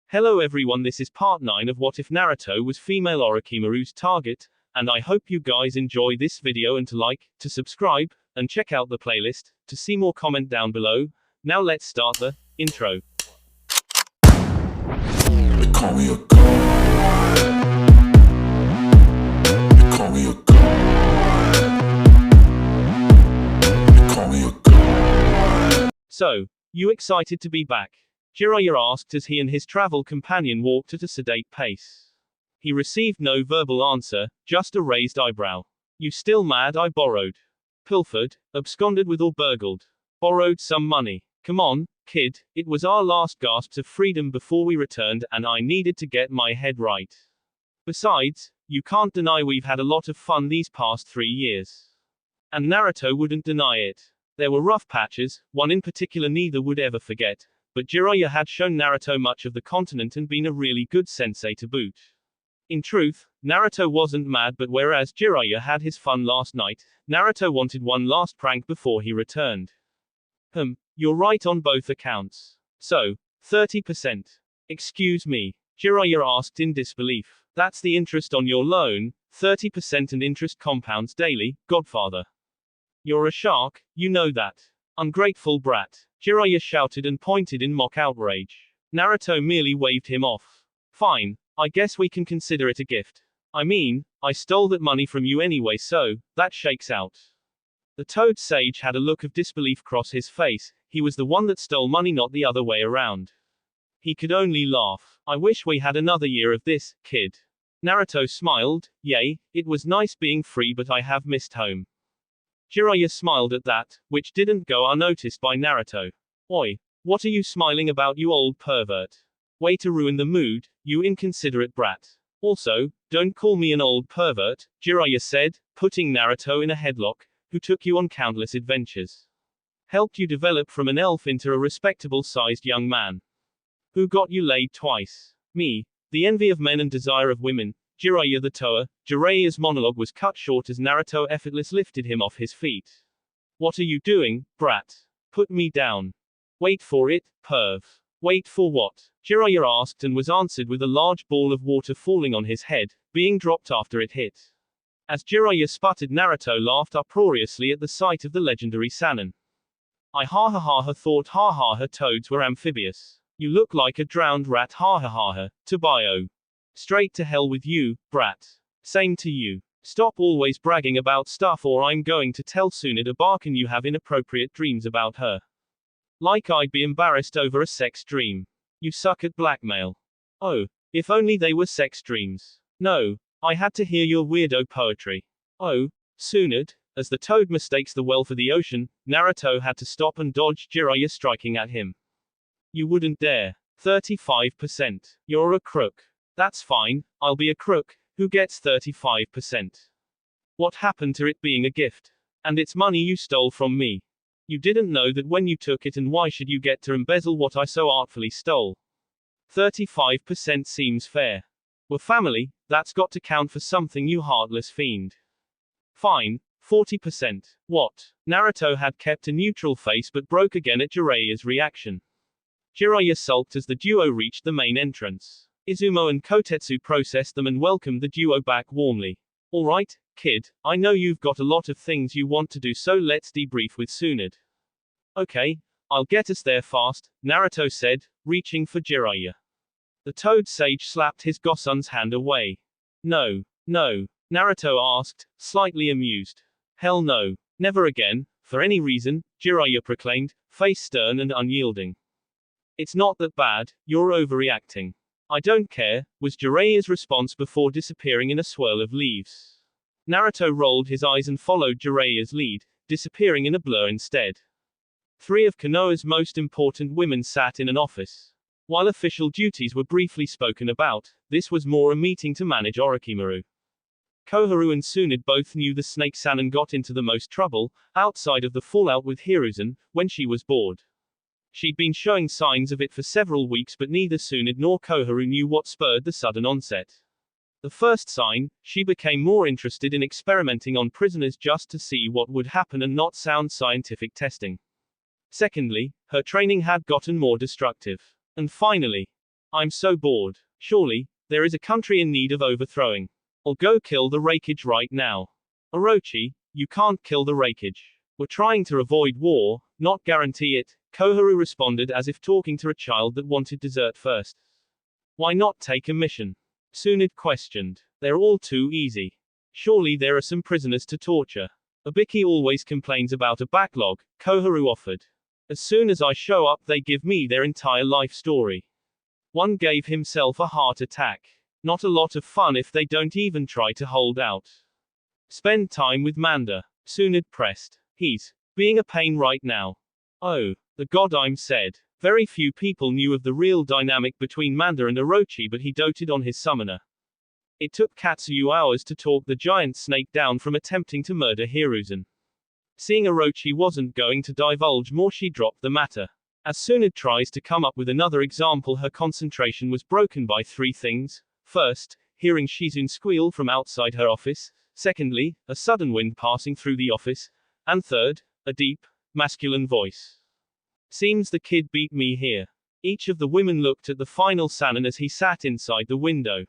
Hello everyone, this is part 9 of What If Naruto Was Female Orochimaru's Target, and I hope you guys enjoy this video and to like, to subscribe, and check out the playlist, to see more comment down below. Now let's start the intro. They call me a god. They call me a god. They call me a god. So, you excited to be back? Jiraiya asked as he and his travel companion walked at a sedate pace. He received no verbal answer, just a raised eyebrow. You still mad I borrowed? Pilfered, absconded with or burgled? Borrowed some money. Come on, kid, it was our last gasps of freedom before we returned and I needed to get my head right. Besides, you can't deny we've had a lot of fun these past 3 years. And Naruto wouldn't deny it. There were rough patches, one in particular neither would ever forget. But Jiraiya had shown Naruto much of the continent and been a really good sensei to boot. In truth, Naruto wasn't mad, but whereas Jiraiya had his fun last night, Naruto wanted one last prank before he returned. You're right on both accounts. So, 30%. Excuse me? Jiraiya asked in disbelief. That's the interest on your loan, 30% and interest compounds daily, godfather. You're a shark, you know that. Ungrateful brat. Jiraiya shouted and pointed in mock outrage. Naruto merely waved him off. Fine, I guess we can consider it a gift. I mean, I stole that money from you anyway, so, that shakes out. The Toad Sage had a look of disbelief cross his face. He was the one that stole money, not the other way around. He could only laugh. I wish we had another year of this, kid. Naruto smiled. Yay, it was nice being free, but I have missed home. Jiraiya smiled at that, which didn't go unnoticed by Naruto. Oi, what are you smiling about, you old pervert? Way to ruin the mood, you inconsiderate brat. Also, don't call me an old pervert, Jiraiya said, putting Naruto in a headlock. Who took you on countless adventures? Helped you develop from an elf into a respectable-sized young man? Who got you laid twice? Me, the envy of men and desire of women. Jiraiya the Toa. Jiraiya's monologue was cut short as Naruto effortlessly lifted him off his feet. What are you doing, brat? Put me down. Wait for it, perv. Wait for what? Jiraiya asked and was answered with a large ball of water falling on his head, being dropped after it hit. As Jiraiya sputtered, Naruto laughed uproariously at the sight of the legendary Sannin. I ha ha ha ha thought ha ha ha toads were amphibious. You look like a drowned rat ha ha ha ha, Tobio. Straight to hell with you, brat. Same to you. Stop always bragging about stuff or I'm going to tell Tsunade Barkin you have inappropriate dreams about her. Like I'd be embarrassed over a sex dream. You suck at blackmail. Oh, if only they were sex dreams. No, I had to hear your weirdo poetry. Oh, Tsunade, as the toad mistakes the well for the ocean, Naruto had to stop and dodge Jiraiya striking at him. You wouldn't dare. 35%. You're a crook. That's fine, I'll be a crook, who gets 35%. What happened to it being a gift? And it's money you stole from me. You didn't know that when you took it, and why should you get to embezzle what I so artfully stole? 35% seems fair. We're family, that's got to count for something, you heartless fiend. Fine, 40%. What? Naruto had kept a neutral face but broke again at Jiraiya's reaction. Jiraiya sulked as the duo reached the main entrance. Izumo and Kotetsu processed them and welcomed the duo back warmly. Alright, kid, I know you've got a lot of things you want to do, so let's debrief with Tsunade. Okay, I'll get us there fast, Naruto said, reaching for Jiraiya. The Toad Sage slapped his Gosun's hand away. No, Naruto asked, slightly amused. Hell no, never again, for any reason, Jiraiya proclaimed, face stern and unyielding. It's not that bad, you're overreacting. I don't care, was Jiraiya's response before disappearing in a swirl of leaves. Naruto rolled his eyes and followed Jiraiya's lead, disappearing in a blur instead. 3 of Konoha's most important women sat in an office. While official duties were briefly spoken about, this was more a meeting to manage Orochimaru. Koharu and Tsunade both knew the Snake Sannin got into the most trouble, outside of the fallout with Hiruzen, when she was bored. She'd been showing signs of it for several weeks, but neither Tsunade nor Koharu knew what spurred the sudden onset. The first sign, she became more interested in experimenting on prisoners just to see what would happen and not sound scientific testing. Secondly, her training had gotten more destructive. And finally, I'm so bored. Surely, there is a country in need of overthrowing. I'll go kill the Rakage right now. Orochi, you can't kill the Rakage. We're trying to avoid war, not guarantee it, Koharu responded as if talking to a child that wanted dessert first. Why not take a mission? Tsunade questioned. They're all too easy. Surely there are some prisoners to torture. Obiki always complains about a backlog, Koharu offered. As soon as I show up they give me their entire life story. One gave himself a heart attack. Not a lot of fun if they don't even try to hold out. Spend time with Manda, Tsunade pressed. He's being a pain right now. Oh, the goddamn said. Very few people knew of the real dynamic between Manda and Orochi, but he doted on his summoner. It took Katsuyu hours to talk the giant snake down from attempting to murder Hiruzen. Seeing Orochi wasn't going to divulge more, she dropped the matter. As Tsunade tries to come up with another example, her concentration was broken by three things. First, hearing Shizune squeal from outside her office. Secondly, a sudden wind passing through the office. And third, a deep, masculine voice. Seems the kid beat me here. Each of the women looked at the final Sannin as he sat inside the window.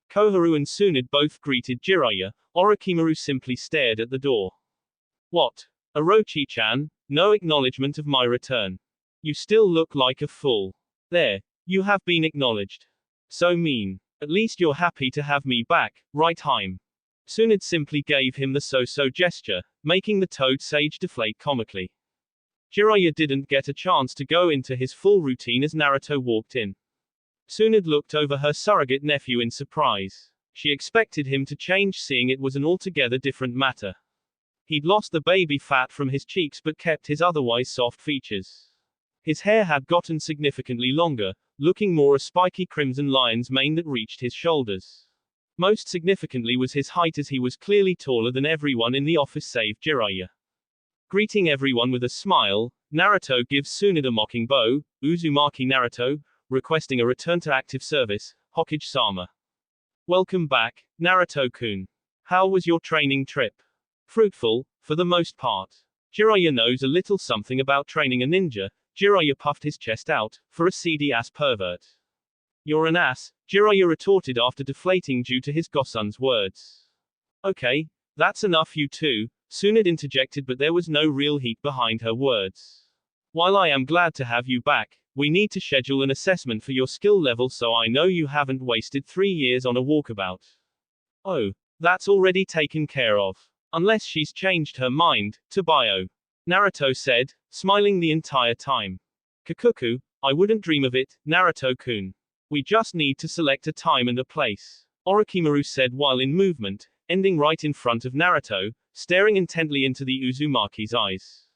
Koharu and Tsunade both greeted Jiraiya. Orochimaru simply stared at the door. What? Orochi-chan, no acknowledgement of my return. You still look like a fool. There, you have been acknowledged. So mean. At least you're happy to have me back, right Haim? Tsunade simply gave him the so-so gesture, making the Toad Sage deflate comically. Jiraiya didn't get a chance to go into his full routine as Naruto walked in. Tsunade looked over her surrogate nephew in surprise. She expected him to change, seeing it was an altogether different matter. He'd lost the baby fat from his cheeks but kept his otherwise soft features. His hair had gotten significantly longer, looking more a spiky crimson lion's mane that reached his shoulders. Most significantly was his height, as he was clearly taller than everyone in the office save Jiraiya. Greeting everyone with a smile, Naruto gives Tsunade a mocking bow. Uzumaki Naruto, requesting a return to active service, Hokage-sama. Welcome back, Naruto-kun. How was your training trip? Fruitful, for the most part. Jiraiya knows a little something about training a ninja. Jiraiya puffed his chest out, for a seedy ass pervert. You're an ass, Jiraiya retorted after deflating due to his Gosun's words. Okay, that's enough you two, Tsunade interjected, but there was no real heat behind her words. While I am glad to have you back, we need to schedule an assessment for your skill level so I know you haven't wasted 3 years on a walkabout. Oh, that's already taken care of. Unless she's changed her mind, Tobayo. Naruto said, smiling the entire time. Kakuku, I wouldn't dream of it, Naruto-kun. We just need to select a time and a place. Orochimaru said while in movement, ending right in front of Naruto, staring intently into the Uzumaki's eyes.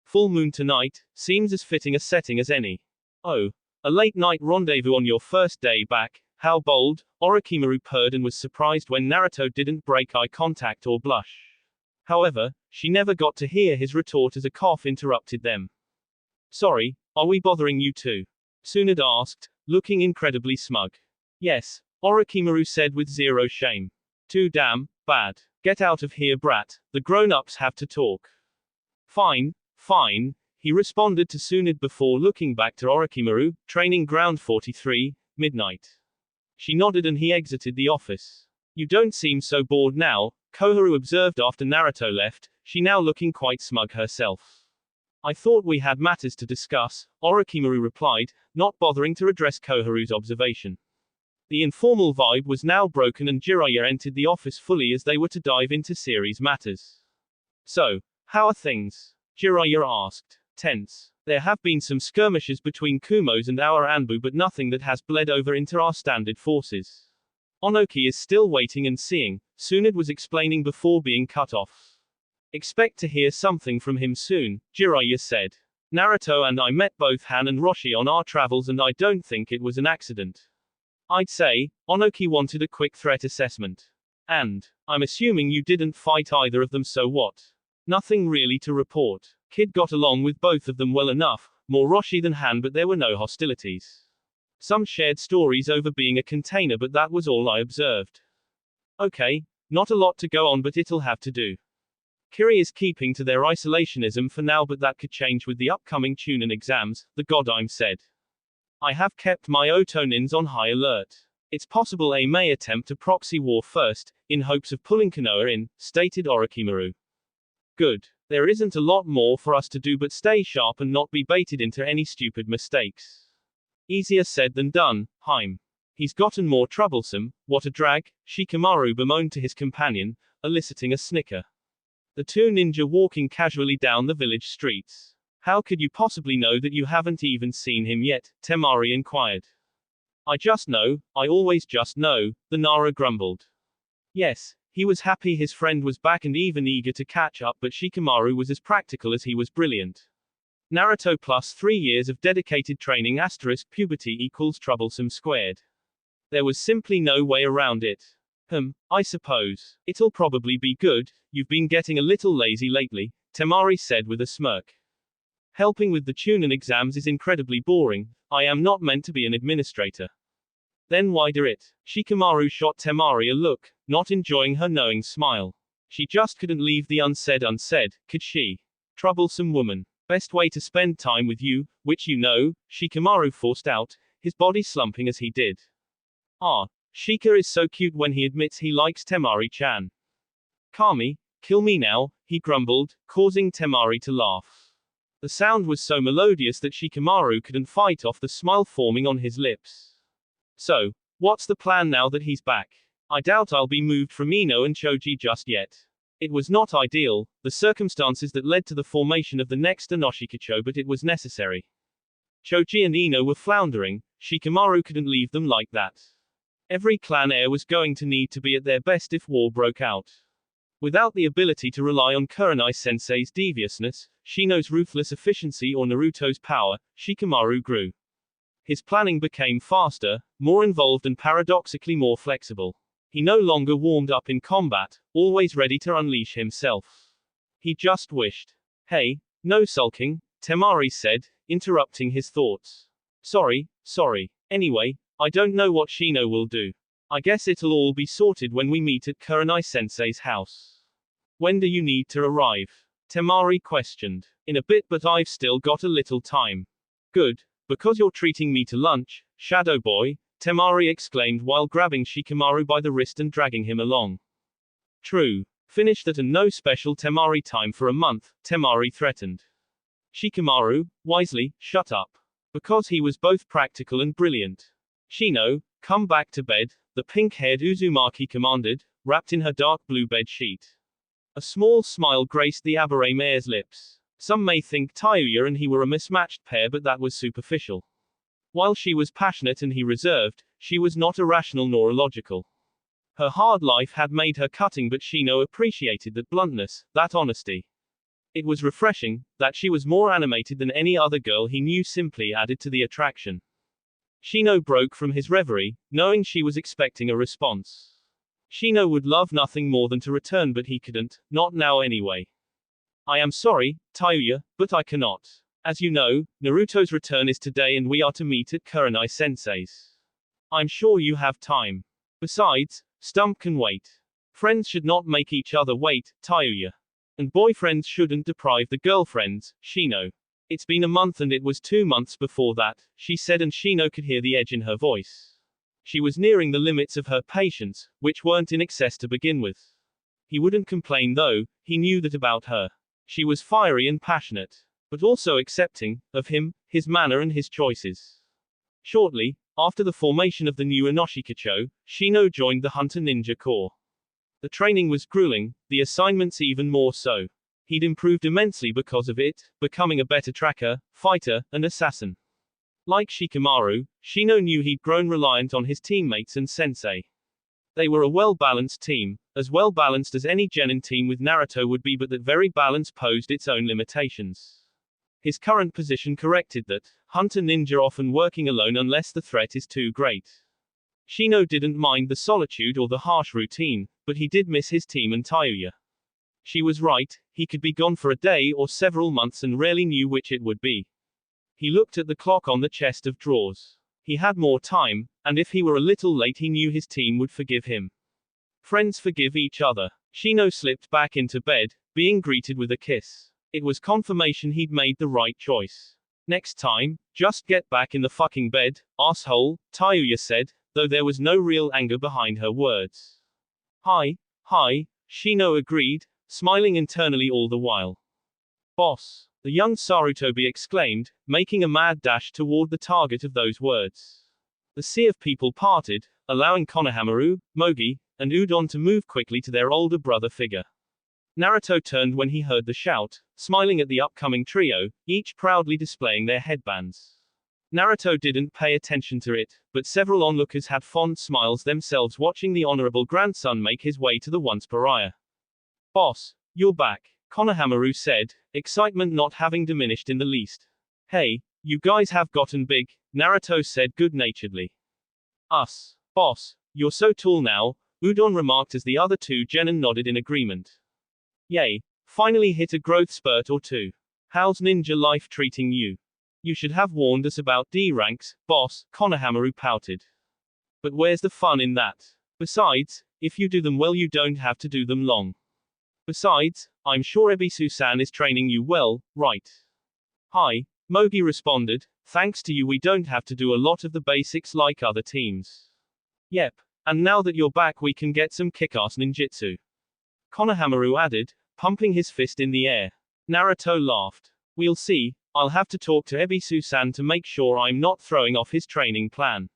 Full moon tonight, seems as fitting a setting as any. Oh, a late night rendezvous on your first day back, how bold, Orochimaru purred and was surprised when Naruto didn't break eye contact or blush. However, she never got to hear his retort as a cough interrupted them. Sorry, are we bothering you too? Tsunade asked, looking incredibly smug. Yes, Orochimaru said with zero shame. Too damn bad. Get out of here, brat, the grown-ups have to talk. Fine, fine, he responded to Tsunade before looking back to Orochimaru. Training ground 43, midnight. She nodded and he exited the office. You don't seem so bored now, Koharu observed after Naruto left, she now looking quite smug herself. I thought we had matters to discuss, Orochimaru replied, not bothering to address Koharu's observation. The informal vibe was now broken and Jiraiya entered the office fully as they were to dive into series matters. So, how are things? Jiraiya asked. Tense. There have been some skirmishes between Kumos and our Anbu, but nothing that has bled over into our standard forces. Onoki is still waiting and seeing, Tsunade was explaining before being cut off. Expect to hear something from him soon, Jiraiya said. Naruto and I met both Han and Roshi on our travels and I don't think it was an accident. I'd say, Onoki wanted a quick threat assessment. And, I'm assuming you didn't fight either of them, so what? Nothing really to report. Kid got along with both of them well enough, more Roshi than Han, but there were no hostilities. Some shared stories over being a container, but that was all I observed. Okay, not a lot to go on, but it'll have to do. Kiri is keeping to their isolationism for now, but that could change with the upcoming Chunin exams, the Godime said. I have kept my Otonins on high alert. It's possible A may attempt a proxy war first, in hopes of pulling Konoha in, stated Orochimaru. Good. There isn't a lot more for us to do but stay sharp and not be baited into any stupid mistakes. Easier said than done, Haim. He's gotten more troublesome, what a drag, Shikamaru bemoaned to his companion, eliciting a snicker. The two ninja walking casually down the village streets. How could you possibly know that you haven't even seen him yet? Temari inquired. I just know, I always just know, the Nara grumbled. Yes, he was happy his friend was back and even eager to catch up, but Shikamaru was as practical as he was brilliant. Naruto plus 3 years of dedicated training * puberty equals troublesome squared. There was simply no way around it. I suppose. It'll probably be good, you've been getting a little lazy lately, Temari said with a smirk. Helping with the Chunin exams is incredibly boring, I am not meant to be an administrator. Then why do it? Shikamaru shot Temari a look, not enjoying her knowing smile. She just couldn't leave the unsaid, could she? Troublesome woman. Best way to spend time with you, which you know, Shikamaru forced out, his body slumping as he did. Shika is so cute when he admits he likes Temari-chan. Kami, kill me now, he grumbled, causing Temari to laugh. The sound was so melodious that Shikamaru couldn't fight off the smile forming on his lips. So, what's the plan now that he's back? I doubt I'll be moved from Ino and Choji just yet. It was not ideal, the circumstances that led to the formation of the next Inoshikacho, but it was necessary. Choji and Ino were floundering, Shikamaru couldn't leave them like that. Every clan heir was going to need to be at their best if war broke out. Without the ability to rely on Kurenai-sensei's deviousness, Shino's ruthless efficiency or Naruto's power, Shikamaru grew. His planning became faster, more involved and paradoxically more flexible. He no longer warmed up in combat, always ready to unleash himself. He just wished. Hey, no sulking, Temari said, interrupting his thoughts. Sorry. Anyway, I don't know what Shino will do. I guess it'll all be sorted when we meet at Kurenai-sensei's house. When do you need to arrive? Temari questioned. In a bit, but I've still got a little time. Good, because you're treating me to lunch, Shadow Boy, Temari exclaimed while grabbing Shikamaru by the wrist and dragging him along. True. Finish that and no special Temari time for a month, Temari threatened. Shikamaru, wisely, shut up. Because he was both practical and brilliant. Shino, come back to bed, the pink-haired Uzumaki commanded, wrapped in her dark blue bed sheet. A small smile graced the Abare mare's lips. Some may think Tayuya and he were a mismatched pair, but that was superficial. While she was passionate and he reserved, she was not irrational nor illogical. Her hard life had made her cutting, but Shino appreciated that bluntness, that honesty. It was refreshing, that she was more animated than any other girl he knew simply added to the attraction. Shino broke from his reverie, knowing she was expecting a response. Shino would love nothing more than to return, but he couldn't, not now anyway. I am sorry, Tayuya, but I cannot. As you know, Naruto's return is today and we are to meet at Kurenai-sensei's. I'm sure you have time. Besides, Stump can wait. Friends should not make each other wait, Tayuya. And boyfriends shouldn't deprive the girlfriends, Shino. It's been a month and it was 2 months before that, she said, and Shino could hear the edge in her voice. She was nearing the limits of her patience, which weren't in excess to begin with. He wouldn't complain though, he knew that about her. She was fiery and passionate, but also accepting, of him, his manner and his choices. Shortly, after the formation of the new Inoshikacho, Shino joined the Hunter Ninja Corps. The training was grueling, the assignments even more so. He'd improved immensely because of it, becoming a better tracker, fighter, and assassin. Like Shikamaru, Shino knew he'd grown reliant on his teammates and sensei. They were a well-balanced team, as well-balanced as any genin team with Naruto would be, but that very balance posed its own limitations. His current position corrected that, Hunter Ninja often working alone unless the threat is too great. Shino didn't mind the solitude or the harsh routine, but he did miss his team and Tayuya. She was right, he could be gone for a day or several months and rarely knew which it would be. He looked at the clock on the chest of drawers. He had more time, and if he were a little late he knew his team would forgive him. Friends forgive each other. Shino slipped back into bed, being greeted with a kiss. It was confirmation he'd made the right choice. Next time, just get back in the fucking bed, asshole, Tayuya said, though there was no real anger behind her words. Hi, Shino agreed, smiling internally all the while. Boss, the young Sarutobi exclaimed, making a mad dash toward the target of those words. The sea of people parted, allowing Konohamaru, Mogi, and Udon to move quickly to their older brother figure. Naruto turned when he heard the shout, smiling at the upcoming trio, each proudly displaying their headbands. Naruto didn't pay attention to it, but several onlookers had fond smiles themselves watching the honorable grandson make his way to the once pariah. Boss, you're back, Konohamaru said, excitement not having diminished in the least. Hey, you guys have gotten big, Naruto said good-naturedly. Us. Boss, you're so tall now, Udon remarked as the other two genin nodded in agreement. Yay, finally hit a growth spurt or two. How's ninja life treating you? You should have warned us about D ranks, boss, Konohamaru pouted. But where's the fun in that? Besides, if you do them well you don't have to do them long. Besides, I'm sure Ebisu-san is training you well, right? Hi, Mogi responded, thanks to you we don't have to do a lot of the basics like other teams. Yep, and now that you're back we can get some kick-ass ninjutsu. Konohamaru added, pumping his fist in the air. Naruto laughed. We'll see, I'll have to talk to Ebisu-san to make sure I'm not throwing off his training plan.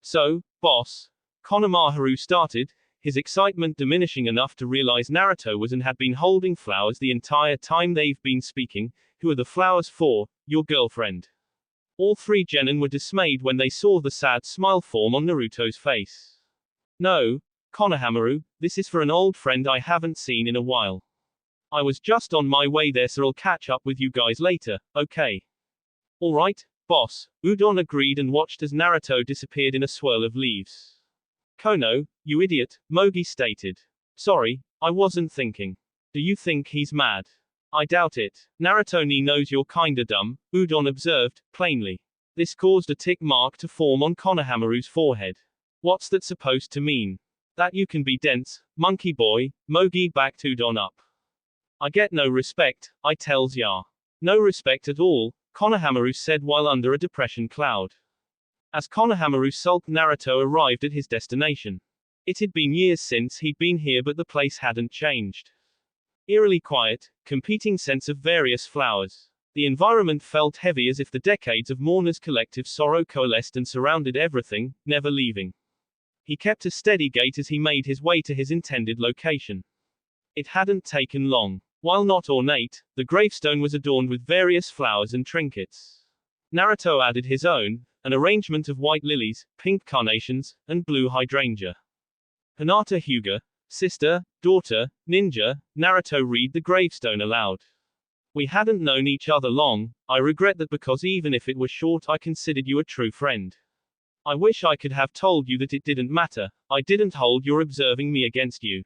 So, boss, Konohamaru started, his excitement diminishing enough to realize Naruto was and had been holding flowers the entire time they've been speaking. Who are the flowers for? Your girlfriend. All three genin were dismayed when they saw the sad smile form on Naruto's face. No, Konohamaru, this is for an old friend I haven't seen in a while. I was just on my way there so I'll catch up with you guys later, okay? Alright, boss, Udon agreed and watched as Naruto disappeared in a swirl of leaves. Kono, you idiot, Mogi stated. Sorry, I wasn't thinking. Do you think he's mad? I doubt it. Naruto knows you're kinda dumb, Udon observed, plainly. This caused a tick mark to form on Konohamaru's forehead. What's that supposed to mean? That you can be dense, monkey boy, Mogi backed Udon up. I get no respect, I tells ya. No respect at all, Konohamaru said while under a depression cloud. As Konohamaru sulked, Naruto arrived at his destination. It had been years since he'd been here but the place hadn't changed. Eerily quiet, competing scents of various flowers. The environment felt heavy as if the decades of mourners' collective sorrow coalesced and surrounded everything, never leaving. He kept a steady gait as he made his way to his intended location. It hadn't taken long. While not ornate, the gravestone was adorned with various flowers and trinkets. Naruto added his own, an arrangement of white lilies, pink carnations, and blue hydrangea. Hinata Hyuga, sister, daughter, ninja, Naruto read the gravestone aloud. We hadn't known each other long, I regret that because even if it was short I considered you a true friend. I wish I could have told you that it didn't matter, I didn't hold your observing me against you.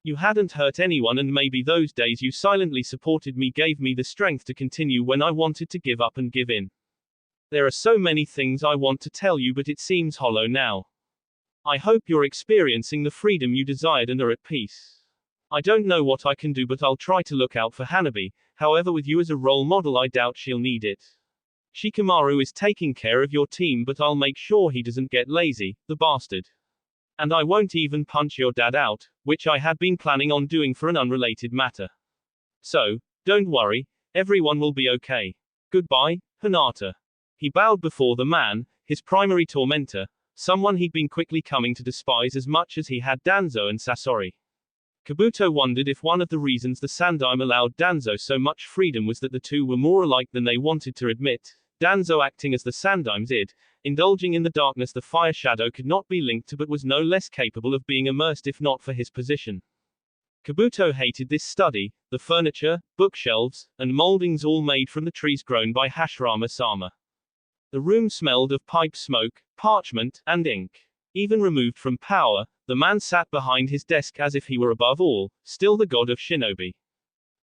You hadn't hurt anyone and maybe those days you silently supported me gave me the strength to continue when I wanted to give up and give in. There are so many things I want to tell you but it seems hollow now. I hope you're experiencing the freedom you desired and are at peace. I don't know what I can do but I'll try to look out for Hanabi, however with you as a role model I doubt she'll need it. Shikamaru is taking care of your team but I'll make sure he doesn't get lazy, the bastard. And I won't even punch your dad out, which I had been planning on doing for an unrelated matter. So, don't worry, everyone will be okay. Goodbye, Hinata. He bowed before the man, his primary tormentor, someone he'd been quickly coming to despise as much as he had Danzo and Sasori. Kabuto wondered if one of the reasons the Sandaime allowed Danzo so much freedom was that the two were more alike than they wanted to admit. Danzo acting as the Sandaime's id, indulging in the darkness the fire shadow could not be linked to but was no less capable of being immersed if not for his position. Kabuto hated this study, the furniture, bookshelves, and moldings all made from the trees grown by Hashirama-sama. The room smelled of pipe smoke, parchment, and ink. Even removed from power, the man sat behind his desk as if he were above all, still the god of shinobi.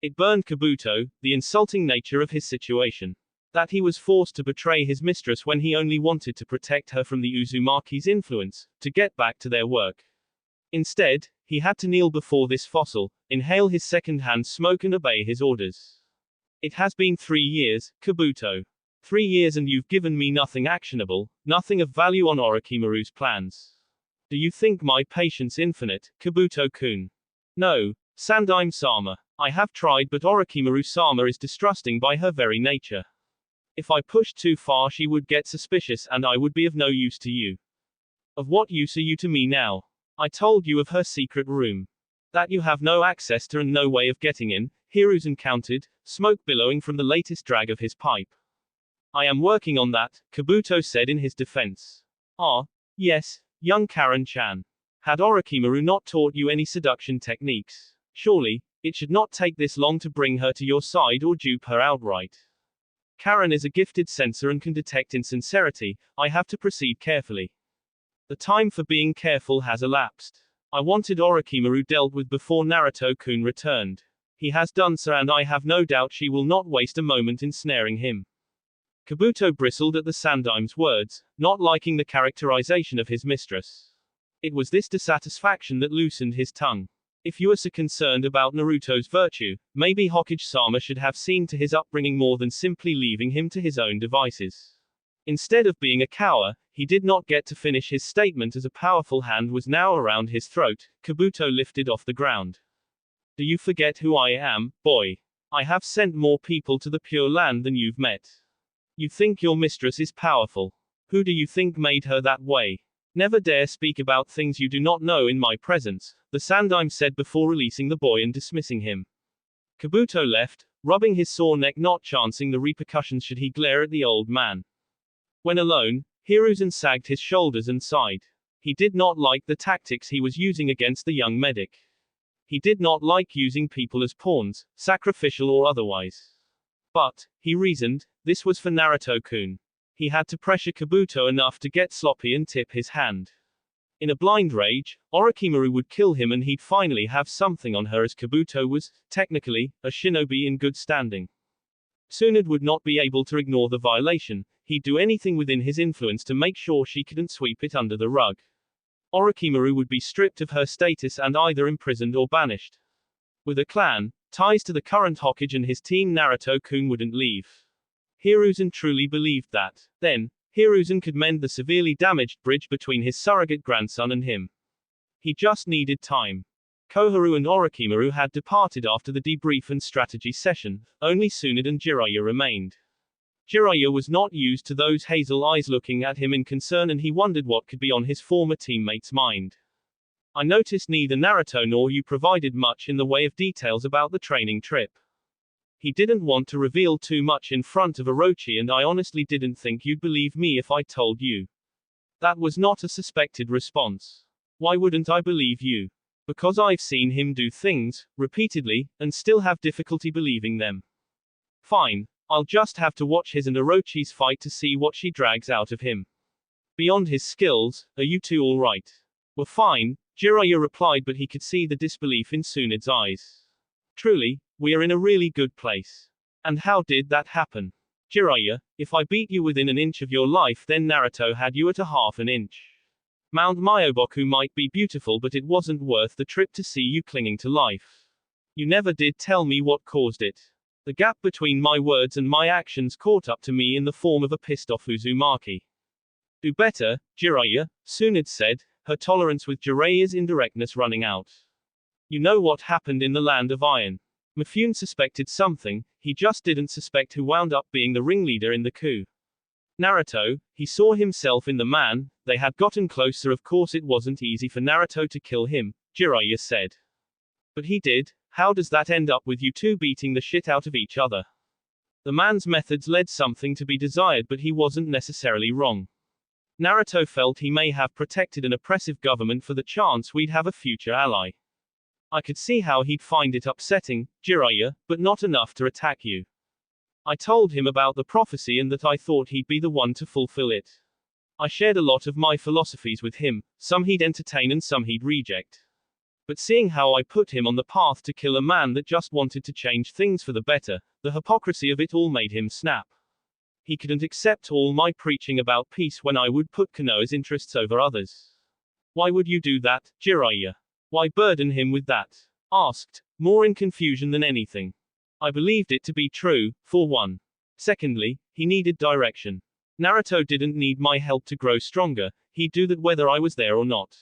It burned Kabuto, the insulting nature of his situation. That he was forced to betray his mistress when he only wanted to protect her from the Uzumaki's influence, to get back to their work. Instead, he had to kneel before this fossil, inhale his second-hand smoke and obey his orders. It has been 3 years, Kabuto. 3 years and you've given me nothing actionable, nothing of value on Orochimaru's plans. Do you think my patience infinite, Kabuto-kun? No, Sandaime-sama. I have tried, but Orochimaru-sama is distrusting by her very nature. If I pushed too far, she would get suspicious and I would be of no use to you. Of what use are you to me now? I told you of her secret room. That you have no access to and no way of getting in, Hiruzen countered, smoke billowing from the latest drag of his pipe. I am working on that, Kabuto said in his defense. Ah, yes, young Karen-chan. Had Orochimaru not taught you any seduction techniques? Surely, it should not take this long to bring her to your side or dupe her outright. Karen is a gifted sensor and can detect insincerity. I have to proceed carefully. The time for being careful has elapsed. I wanted Orochimaru dealt with before Naruto-kun returned. He has done so and I have no doubt she will not waste a moment ensnaring him. Kabuto bristled at the Sandaime's words, not liking the characterization of his mistress. It was this dissatisfaction that loosened his tongue. If you are so concerned about Naruto's virtue, maybe Hokage-sama should have seen to his upbringing more than simply leaving him to his own devices. Instead of being a coward, he did not get to finish his statement as a powerful hand was now around his throat. Kabuto lifted off the ground. Do you forget who I am, boy? I have sent more people to the Pure Land than you've met. You think your mistress is powerful. Who do you think made her that way? Never dare speak about things you do not know in my presence, the Sandaime said before releasing the boy and dismissing him. Kabuto left, rubbing his sore neck, not chancing the repercussions should he glare at the old man. When alone, Hiruzen sagged his shoulders and sighed. He did not like the tactics he was using against the young medic. He did not like using people as pawns, sacrificial or otherwise. But, he reasoned, this was for Naruto-kun. He had to pressure Kabuto enough to get sloppy and tip his hand. In a blind rage, Orochimaru would kill him and he'd finally have something on her, as Kabuto was, technically, a shinobi in good standing. Tsunade would not be able to ignore the violation. He'd do anything within his influence to make sure she couldn't sweep it under the rug. Orochimaru would be stripped of her status and either imprisoned or banished. With a clan, ties to the current Hokage and his team, Naruto-kun wouldn't leave. Hiruzen truly believed that. Then, Hiruzen could mend the severely damaged bridge between his surrogate grandson and him. He just needed time. Koharu and Orochimaru had departed after the debrief and strategy session. Only Tsunade and Jiraiya remained. Jiraiya was not used to those hazel eyes looking at him in concern, and he wondered what could be on his former teammate's mind. I noticed neither Naruto nor you provided much in the way of details about the training trip. He didn't want to reveal too much in front of Orochi, and I honestly didn't think you'd believe me if I told you. That was not a suspected response. Why wouldn't I believe you? Because I've seen him do things, repeatedly, and still have difficulty believing them. Fine, I'll just have to watch his and Orochi's fight to see what she drags out of him. Beyond his skills, are you two alright? We're fine, Jiraiya replied, but he could see the disbelief in Tsunade's eyes. Truly, we are in a really good place. And how did that happen? Jiraiya, if I beat you within an inch of your life, then Naruto had you at a half an inch. Mount Myoboku might be beautiful, but it wasn't worth the trip to see you clinging to life. You never did tell me what caused it. The gap between my words and my actions caught up to me in the form of a pissed-off Uzumaki. Do better, Jiraiya, Tsunade said, her tolerance with Jiraiya's indirectness running out. You know what happened in the Land of Iron. Mifune suspected something, he just didn't suspect who wound up being the ringleader in the coup. Naruto, he saw himself in the man, they had gotten closer. Of course it wasn't easy for Naruto to kill him, Jiraiya said. But he did. How does that end up with you two beating the shit out of each other? The man's methods led something to be desired, but he wasn't necessarily wrong. Naruto felt he may have protected an oppressive government for the chance we'd have a future ally. I could see how he'd find it upsetting, Jiraiya, but not enough to attack you. I told him about the prophecy and that I thought he'd be the one to fulfill it. I shared a lot of my philosophies with him, some he'd entertain and some he'd reject. But seeing how I put him on the path to kill a man that just wanted to change things for the better, the hypocrisy of it all made him snap. He couldn't accept all my preaching about peace when I would put Konoha's interests over others. Why would you do that, Jiraiya? Why burden him with that? Asked, more in confusion than anything. I believed it to be true, for one. Secondly, he needed direction. Naruto didn't need my help to grow stronger, he'd do that whether I was there or not.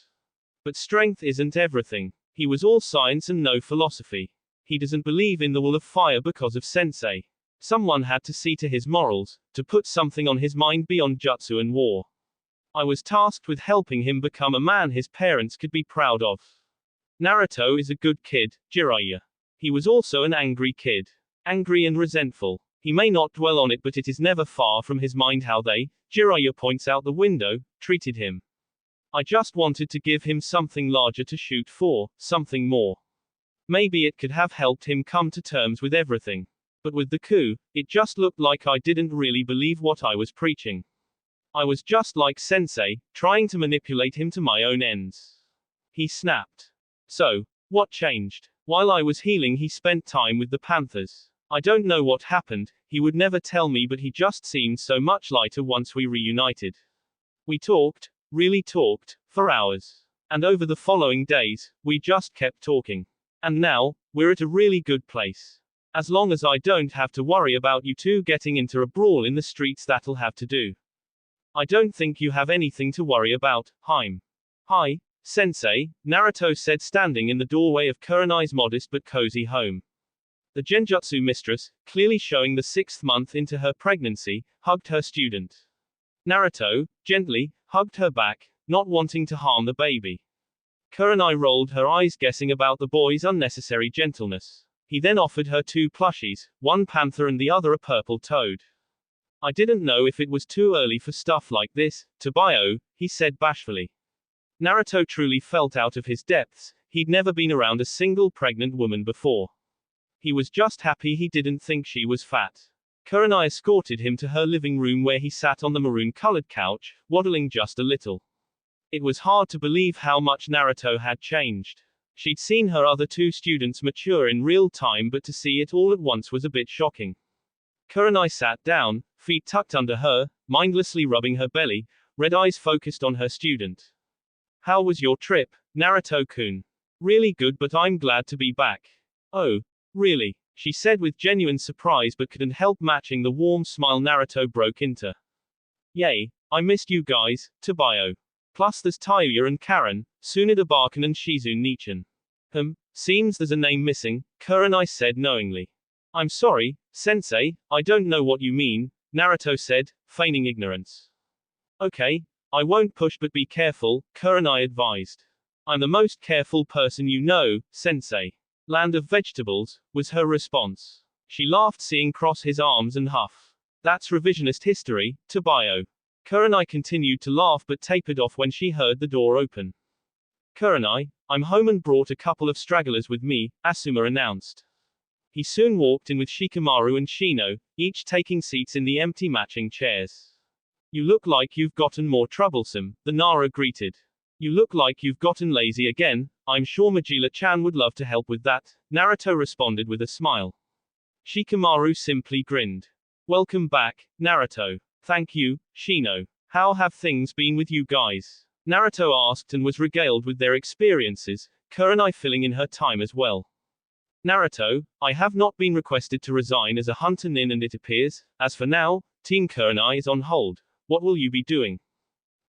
But strength isn't everything. He was all science and no philosophy. He doesn't believe in the wall of fire because of sensei. Someone had to see to his morals, to put something on his mind beyond jutsu and war. I was tasked with helping him become a man his parents could be proud of. Naruto is a good kid, Jiraiya. He was also an angry kid. Angry and resentful. He may not dwell on it, but it is never far from his mind how they, Jiraiya points out the window, treated him. I just wanted to give him something larger to shoot for, something more. Maybe it could have helped him come to terms with everything. But with the coup, it just looked like I didn't really believe what I was preaching. I was just like sensei, trying to manipulate him to my own ends. He snapped. So, what changed? While I was healing, he spent time with the Panthers. I don't know what happened, he would never tell me, but he just seemed so much lighter once we reunited. We talked, really talked, for hours. And over the following days, we just kept talking. And now, we're at a really good place. As long as I don't have to worry about you two getting into a brawl in the streets, that'll have to do. I don't think you have anything to worry about, Haim. Hi, Sensei, Naruto said, standing in the doorway of Kurenai's modest but cozy home. The genjutsu mistress, clearly showing the 6th month into her pregnancy, hugged her student. Naruto, gently, hugged her back, not wanting to harm the baby. Kurenai rolled her eyes, guessing about the boy's unnecessary gentleness. He then offered her 2 plushies, one panther and the other a purple toad. I didn't know if it was too early for stuff like this, Tobio, he said bashfully. Naruto truly felt out of his depths, he'd never been around a single pregnant woman before. He was just happy he didn't think she was fat. Kurenai escorted him to her living room, where he sat on the maroon-colored couch, waddling just a little. It was hard to believe how much Naruto had changed. She'd seen her other 2 students mature in real time, but to see it all at once was a bit shocking. Kurenai sat down, feet tucked under her, mindlessly rubbing her belly, red eyes focused on her student. How was your trip, Naruto-kun? Really good, but I'm glad to be back. Oh, really? She said with genuine surprise, but couldn't help matching the warm smile Naruto broke into. Yay, I missed you guys, Tobio. Plus there's Taiya and Karen, Tsunade Barkan and Shizune Nichan. Seems there's a name missing, Kurenai said knowingly. I'm sorry, Sensei, I don't know what you mean, Naruto said, feigning ignorance. Okay, I won't push, but be careful, Kurenai advised. I'm the most careful person you know, Sensei. Land of vegetables, was her response. She laughed, seeing cross his arms and huff. That's revisionist history, Tobio. Kurenai continued to laugh but tapered off when she heard the door open. Kurenai, I'm home and brought a couple of stragglers with me, Asuma announced. He soon walked in with Shikamaru and Shino, each taking seats in the empty matching chairs. You look like you've gotten more troublesome, the Nara greeted. You look like you've gotten lazy again, I'm sure Majila-chan would love to help with that, Naruto responded with a smile. Shikamaru simply grinned. Welcome back, Naruto. Thank you, Shino. How have things been with you guys? Naruto asked and was regaled with their experiences, Kurenai filling in her time as well. Naruto, I have not been requested to resign as a hunter nin, and it appears, as for now, Team Kurenai is on hold. What will you be doing?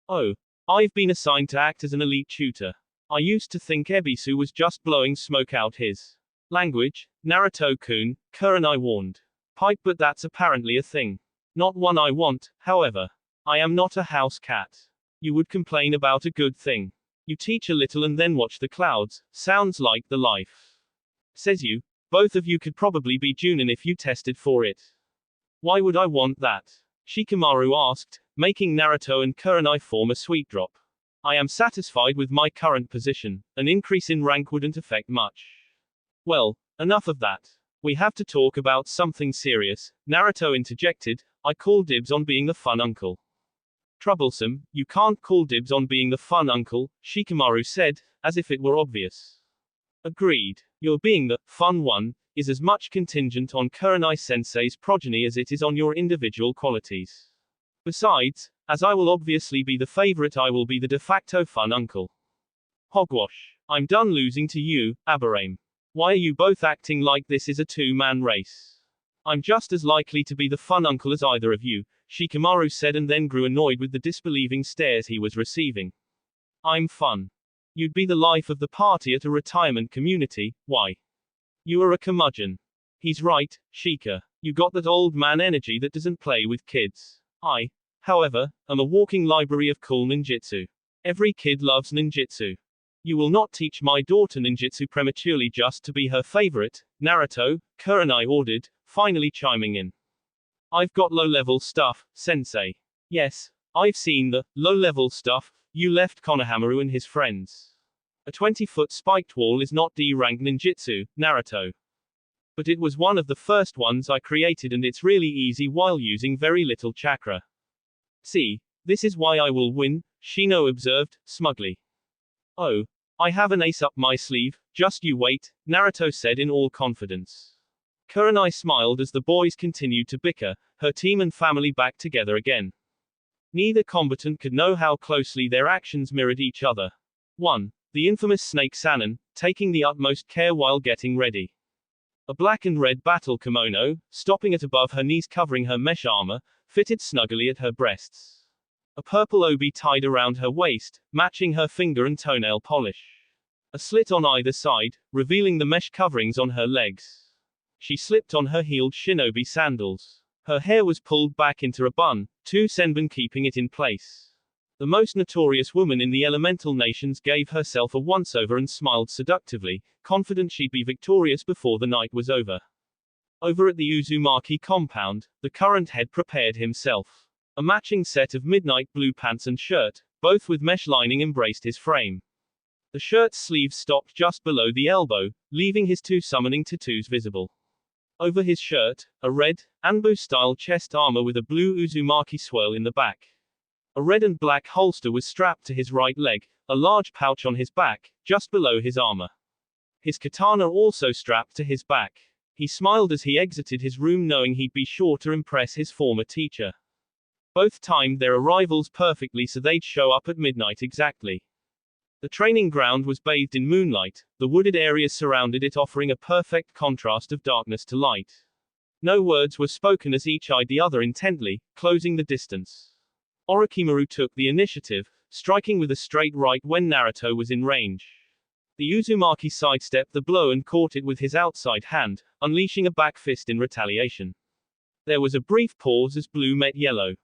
Oh, I've been assigned to act as an elite tutor. I used to think Ebisu was just blowing smoke out his language, Naruto-kun, Kurenai warned. Pipe, but that's apparently a thing. Not one I want, however. I am not a house cat. You would complain about a good thing. You teach a little and then watch the clouds, sounds like the life. Says you. Both of you could probably be Junin if you tested for it. Why would I want that? Shikamaru asked, making Naruto and Kurenai form a sweet drop. I am satisfied with my current position. An increase in rank wouldn't affect much. Well, enough of that. We have to talk about something serious, Naruto interjected. I call dibs on being the fun uncle. Troublesome, you can't call dibs on being the fun uncle, Shikamaru said, as if it were obvious. Agreed. Your being the fun one is as much contingent on Kurenai-sensei's progeny as it is on your individual qualities. Besides, as I will obviously be the favorite, I will be the de facto fun uncle. Hogwash. I'm done losing to you, Aberame. Why are you both acting like this is a 2-man race? I'm just as likely to be the fun uncle as either of you, Shikamaru said, and then grew annoyed with the disbelieving stares he was receiving. I'm fun. You'd be the life of the party at a retirement community, why? You are a curmudgeon. He's right, Shika. You got that old man energy that doesn't play with kids. I, however, am a walking library of cool ninjutsu. Every kid loves ninjutsu. You will not teach my daughter ninjutsu prematurely just to be her favorite, Naruto, Kurenai ordered, finally chiming in. I've got low-level stuff, sensei. Yes, I've seen the low-level stuff you left Konohamaru and his friends. A 20-foot spiked wall is not D-rank ninjutsu, Naruto. But it was one of the first ones I created, and it's really easy while using very little chakra. See, this is why I will win, Shino observed, smugly. Oh, I have an ace up my sleeve, just you wait, Naruto said in all confidence. Kurenai smiled as the boys continued to bicker, her team and family back together again. Neither combatant could know how closely their actions mirrored each other. 1. The infamous Snake Sannin, taking the utmost care while getting ready. A black and red battle kimono, stopping at above her knees covering her mesh armor, fitted snugly at her breasts. A purple obi tied around her waist, matching her finger and toenail polish. A slit on either side, revealing the mesh coverings on her legs. She slipped on her heeled shinobi sandals. Her hair was pulled back into a bun, two senbon keeping it in place. The most notorious woman in the elemental nations gave herself a once-over and smiled seductively, confident she'd be victorious before the night was over. Over at the Uzumaki compound, the current head prepared himself. A matching set of midnight blue pants and shirt, both with mesh lining, embraced his frame. The shirt's sleeves stopped just below the elbow, leaving his two summoning tattoos visible. Over his shirt, a red, Anbu-style chest armor with a blue Uzumaki swirl in the back. A red and black holster was strapped to his right leg, a large pouch on his back, just below his armor. His katana also strapped to his back. He smiled as he exited his room, knowing he'd be sure to impress his former teacher. Both timed their arrivals perfectly so they'd show up at midnight exactly. The training ground was bathed in moonlight, the wooded areas surrounded it, offering a perfect contrast of darkness to light. No words were spoken as each eyed the other intently, closing the distance. Orochimaru took the initiative, striking with a straight right when Naruto was in range. The Uzumaki sidestepped the blow and caught it with his outside hand, unleashing a back fist in retaliation. There was a brief pause as blue met yellow.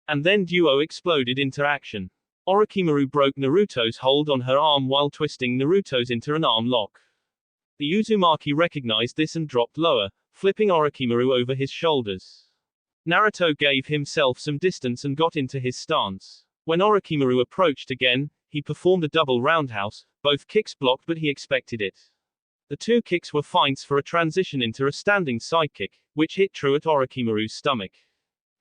And then duo exploded into action. Orochimaru broke Naruto's hold on her arm while twisting Naruto's into an arm lock. The Uzumaki recognized this and dropped lower, flipping Orochimaru over his shoulders. Naruto gave himself some distance and got into his stance. When Orochimaru approached again, he performed a double roundhouse, both kicks blocked, but he expected it. The two kicks were feints for a transition into a standing sidekick, which hit true at Orochimaru's stomach.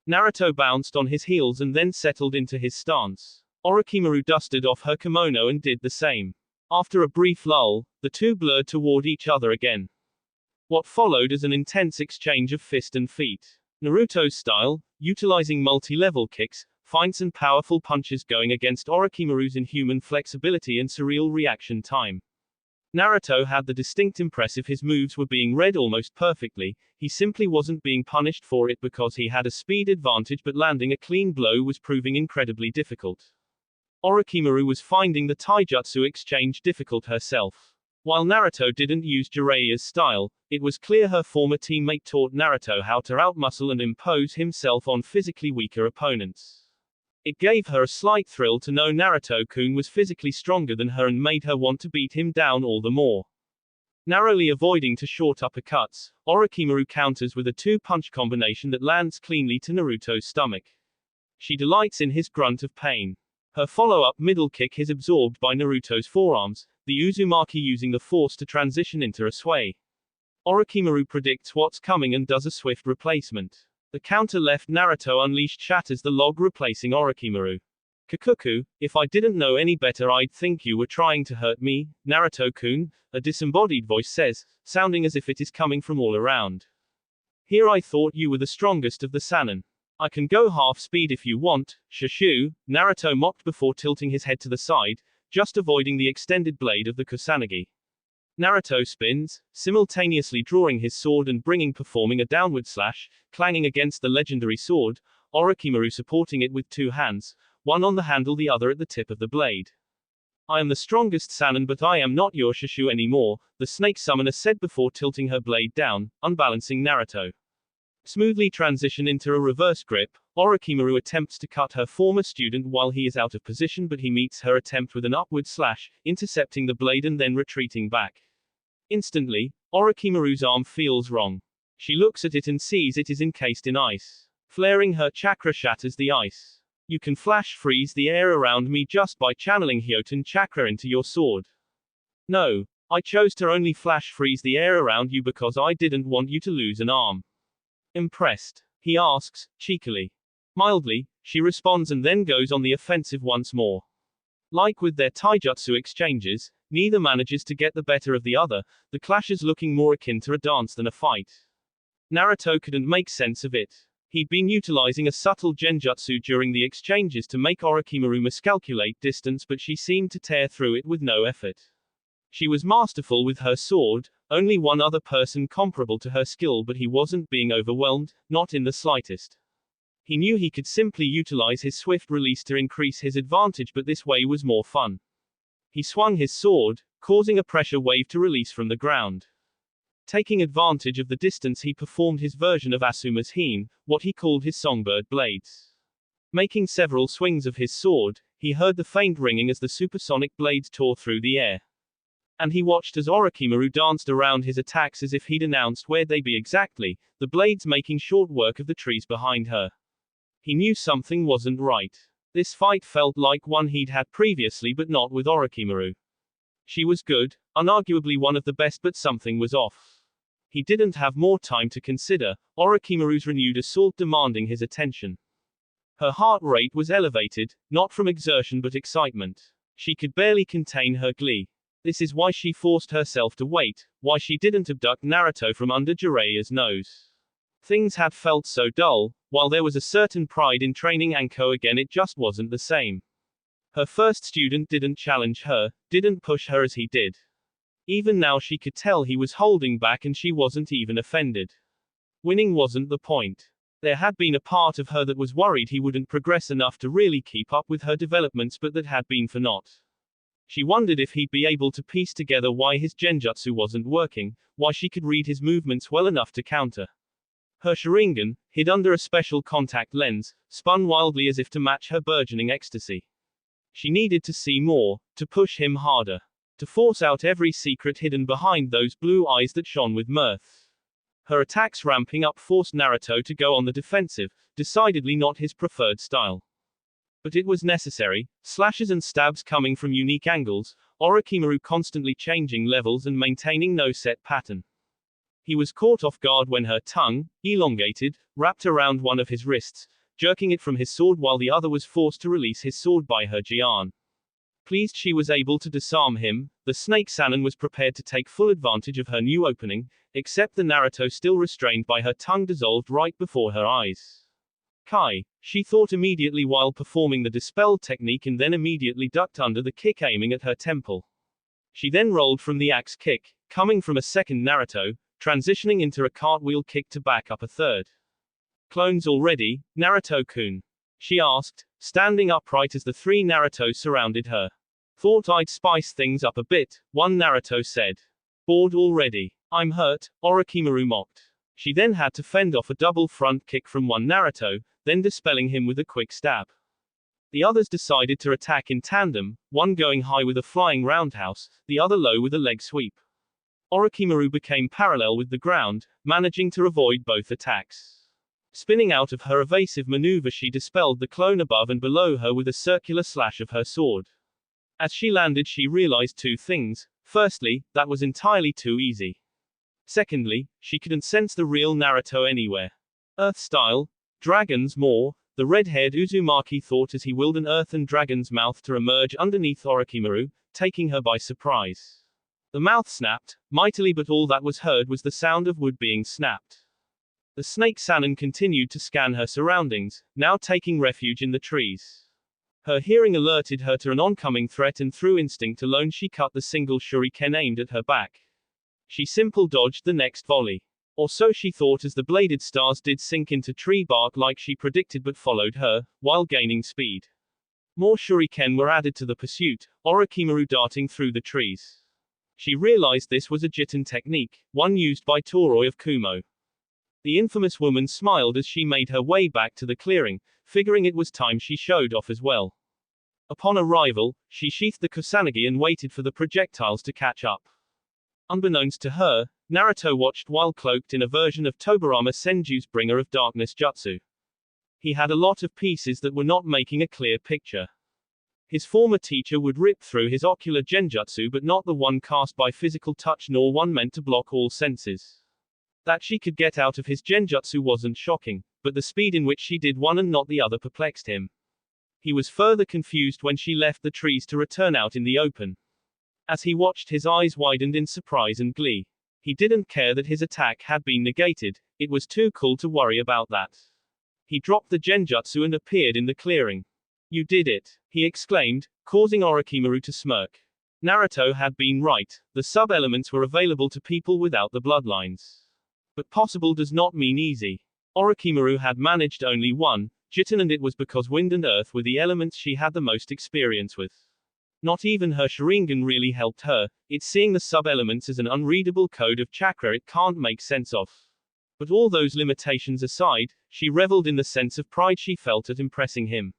Naruto bounced on his heels and then settled into his stance. Orochimaru dusted off her kimono and did the same. After a brief lull, the two blurred toward each other again. What followed is an intense exchange of fist and feet. Naruto's style, utilizing multi-level kicks, feints and powerful punches going against Orochimaru's inhuman flexibility and surreal reaction time. Naruto had the distinct impressive his moves were being read almost perfectly, he simply wasn't being punished for it because he had a speed advantage, but landing a clean blow was proving incredibly difficult. Orochimaru was finding the taijutsu exchange difficult herself. While Naruto didn't use Jiraiya's style, it was clear her former teammate taught Naruto how to outmuscle and impose himself on physically weaker opponents. It gave her a slight thrill to know Naruto-kun was physically stronger than her and made her want to beat him down all the more. Narrowly avoiding to short uppercuts, Orochimaru counters with a two-punch combination that lands cleanly to Naruto's stomach. She delights in his grunt of pain. Her follow-up middle kick is absorbed by Naruto's forearms, the Uzumaki using the force to transition into a sway. Orochimaru predicts what's coming and does a swift replacement. The counter left Naruto unleashed, shatters the log, replacing Orochimaru. Kikuku, if I didn't know any better I'd think you were trying to hurt me, Naruto-kun, a disembodied voice says, sounding as if it is coming from all around. Here I thought you were the strongest of the Sannin. I can go half speed if you want, Shushu, Naruto mocked before tilting his head to the side, just avoiding the extended blade of the Kusanagi. Naruto spins, simultaneously drawing his sword and performing a downward slash, clanging against the legendary sword, Orochimaru supporting it with two hands, one on the handle the other at the tip of the blade. I am the strongest Sannin, but I am not your Shushu anymore, the snake summoner said before tilting her blade down, unbalancing Naruto. Smoothly transition into a reverse grip, Orochimaru attempts to cut her former student while he is out of position, but he meets her attempt with an upward slash, intercepting the blade and then retreating back. Instantly, Orochimaru's arm feels wrong. She looks at it and sees it is encased in ice. Flaring, her chakra shatters the ice. You can flash freeze the air around me just by channeling Hyoten chakra into your sword. No, I chose to only flash freeze the air around you because I didn't want you to lose an arm. Impressed? He asks, cheekily. Mildly, she responds and then goes on the offensive once more. Like with their taijutsu exchanges, neither manages to get the better of the other, the clashes looking more akin to a dance than a fight. Naruto couldn't make sense of it. He'd been utilizing a subtle genjutsu during the exchanges to make Orochimaru miscalculate distance, but she seemed to tear through it with no effort. She was masterful with her sword, only one other person comparable to her skill, but he wasn't being overwhelmed, not in the slightest. He knew he could simply utilize his swift release to increase his advantage, but this way was more fun. He swung his sword, causing a pressure wave to release from the ground. Taking advantage of the distance, he performed his version of Asuma's hine, what he called his songbird blades. Making several swings of his sword, he heard the faint ringing as the supersonic blades tore through the air. And he watched as Orochimaru danced around his attacks as if he'd announced where they'd be exactly, the blades making short work of the trees behind her. He knew something wasn't right. This fight felt like one he'd had previously, but not with Orochimaru. She was good, unarguably one of the best, but something was off. He didn't have more time to consider, Orochimaru's renewed assault demanding his attention. Her heart rate was elevated, not from exertion but excitement. She could barely contain her glee. This is why she forced herself to wait, why she didn't abduct Naruto from under Jiraiya's nose. Things had felt so dull, while there was a certain pride in training Anko again, it just wasn't the same. Her first student didn't challenge her, didn't push her as he did. Even now she could tell he was holding back and she wasn't even offended. Winning wasn't the point. There had been a part of her that was worried he wouldn't progress enough to really keep up with her developments, but that had been for naught. She wondered if he'd be able to piece together why his genjutsu wasn't working, why she could read his movements well enough to counter. Her Sharingan, hid under a special contact lens, spun wildly as if to match her burgeoning ecstasy. She needed to see more, to push him harder, to force out every secret hidden behind those blue eyes that shone with mirth. Her attacks ramping up forced Naruto to go on the defensive, decidedly not his preferred style. But it was necessary, slashes and stabs coming from unique angles, Orochimaru constantly changing levels and maintaining no set pattern. He was caught off guard when her tongue, elongated, wrapped around one of his wrists, jerking it from his sword while the other was forced to release his sword by her Jian. Pleased she was able to disarm him, the snake Sannin was prepared to take full advantage of her new opening, except the Naruto still restrained by her tongue dissolved right before her eyes. Kai, she thought immediately while performing the dispelled technique and then immediately ducked under the kick aiming at her temple. She then rolled from the axe kick, coming from a second Naruto, transitioning into a cartwheel kick to back up a third. Clones already, Naruto-kun? She asked, standing upright as the three Narutos surrounded her. Thought I'd spice things up a bit, one Naruto said. Bored already? I'm hurt, Orochimaru mocked. She then had to fend off a double front kick from one Naruto, then dispelling him with a quick stab. The others decided to attack in tandem, one going high with a flying roundhouse, the other low with a leg sweep. Orochimaru became parallel with the ground, managing to avoid both attacks. Spinning out of her evasive maneuver, she dispelled the clone above and below her with a circular slash of her sword. As she landed, she realized two things. Firstly, that was entirely too easy. Secondly, she couldn't sense the real Naruto anywhere. Earth style? Dragons more, the red-haired Uzumaki thought as he willed an earthen dragon's mouth to emerge underneath Orochimaru, taking her by surprise. The mouth snapped, mightily, but all that was heard was the sound of wood being snapped. The snake Sannin continued to scan her surroundings, now taking refuge in the trees. Her hearing alerted her to an oncoming threat, and through instinct alone she cut the single shuriken aimed at her back. She simple dodged the next volley. Or so she thought, as the bladed stars did sink into tree bark like she predicted, but followed her, while gaining speed. More shuriken were added to the pursuit, Orochimaru darting through the trees. She realized this was a Jiten technique, one used by Toroi of Kumo. The infamous woman smiled as she made her way back to the clearing, figuring it was time she showed off as well. Upon arrival, she sheathed the kusanagi and waited for the projectiles to catch up. Unbeknownst to her, Naruto watched while cloaked in a version of Tobarama Senju's Bringer of Darkness jutsu. He had a lot of pieces that were not making a clear picture. His former teacher would rip through his ocular genjutsu, but not the one cast by physical touch, nor one meant to block all senses. That she could get out of his genjutsu wasn't shocking, but the speed in which she did one and not the other perplexed him. He was further confused when she left the trees to return out in the open. As he watched, his eyes widened in surprise and glee. He didn't care that his attack had been negated, it was too cool to worry about that. He dropped the genjutsu and appeared in the clearing. "You did it," he exclaimed, causing Orochimaru to smirk. Naruto had been right, the sub-elements were available to people without the bloodlines. But possible does not mean easy. Orochimaru had managed only one, Jiten, and it was because wind and earth were the elements she had the most experience with. Not even her Sharingan really helped her, it's seeing the sub-elements as an unreadable code of chakra it can't make sense of. But all those limitations aside, she reveled in the sense of pride she felt at impressing him.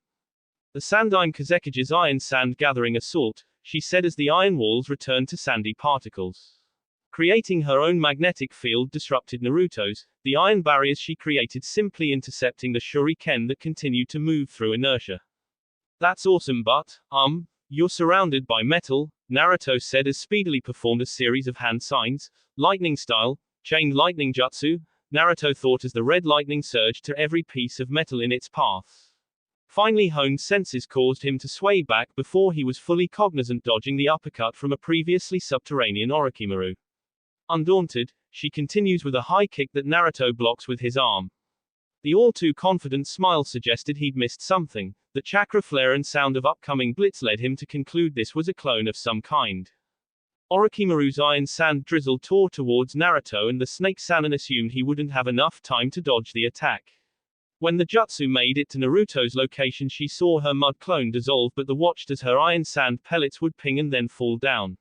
"The Sandaime Kazekage's iron sand gathering assault," she said as the iron walls returned to sandy particles. Creating her own magnetic field disrupted Naruto's, the iron barriers she created simply intercepting the shuriken that continued to move through inertia. "That's awesome, but, you're surrounded by metal," Naruto said as speedily performed a series of hand signs, lightning style, chained lightning jutsu, Naruto thought as the red lightning surged to every piece of metal in its path. Finely honed senses caused him to sway back before he was fully cognizant, dodging the uppercut from a previously subterranean Orochimaru. Undaunted, she continues with a high kick that Naruto blocks with his arm. The all-too-confident smile suggested he'd missed something. The chakra flare and sound of upcoming blitz led him to conclude this was a clone of some kind. Orochimaru's iron sand drizzle tore towards Naruto, and the snake Sannin assumed he wouldn't have enough time to dodge the attack. When the jutsu made it to Naruto's location, she saw her mud clone dissolve, but watched as her iron sand pellets would ping and then fall down.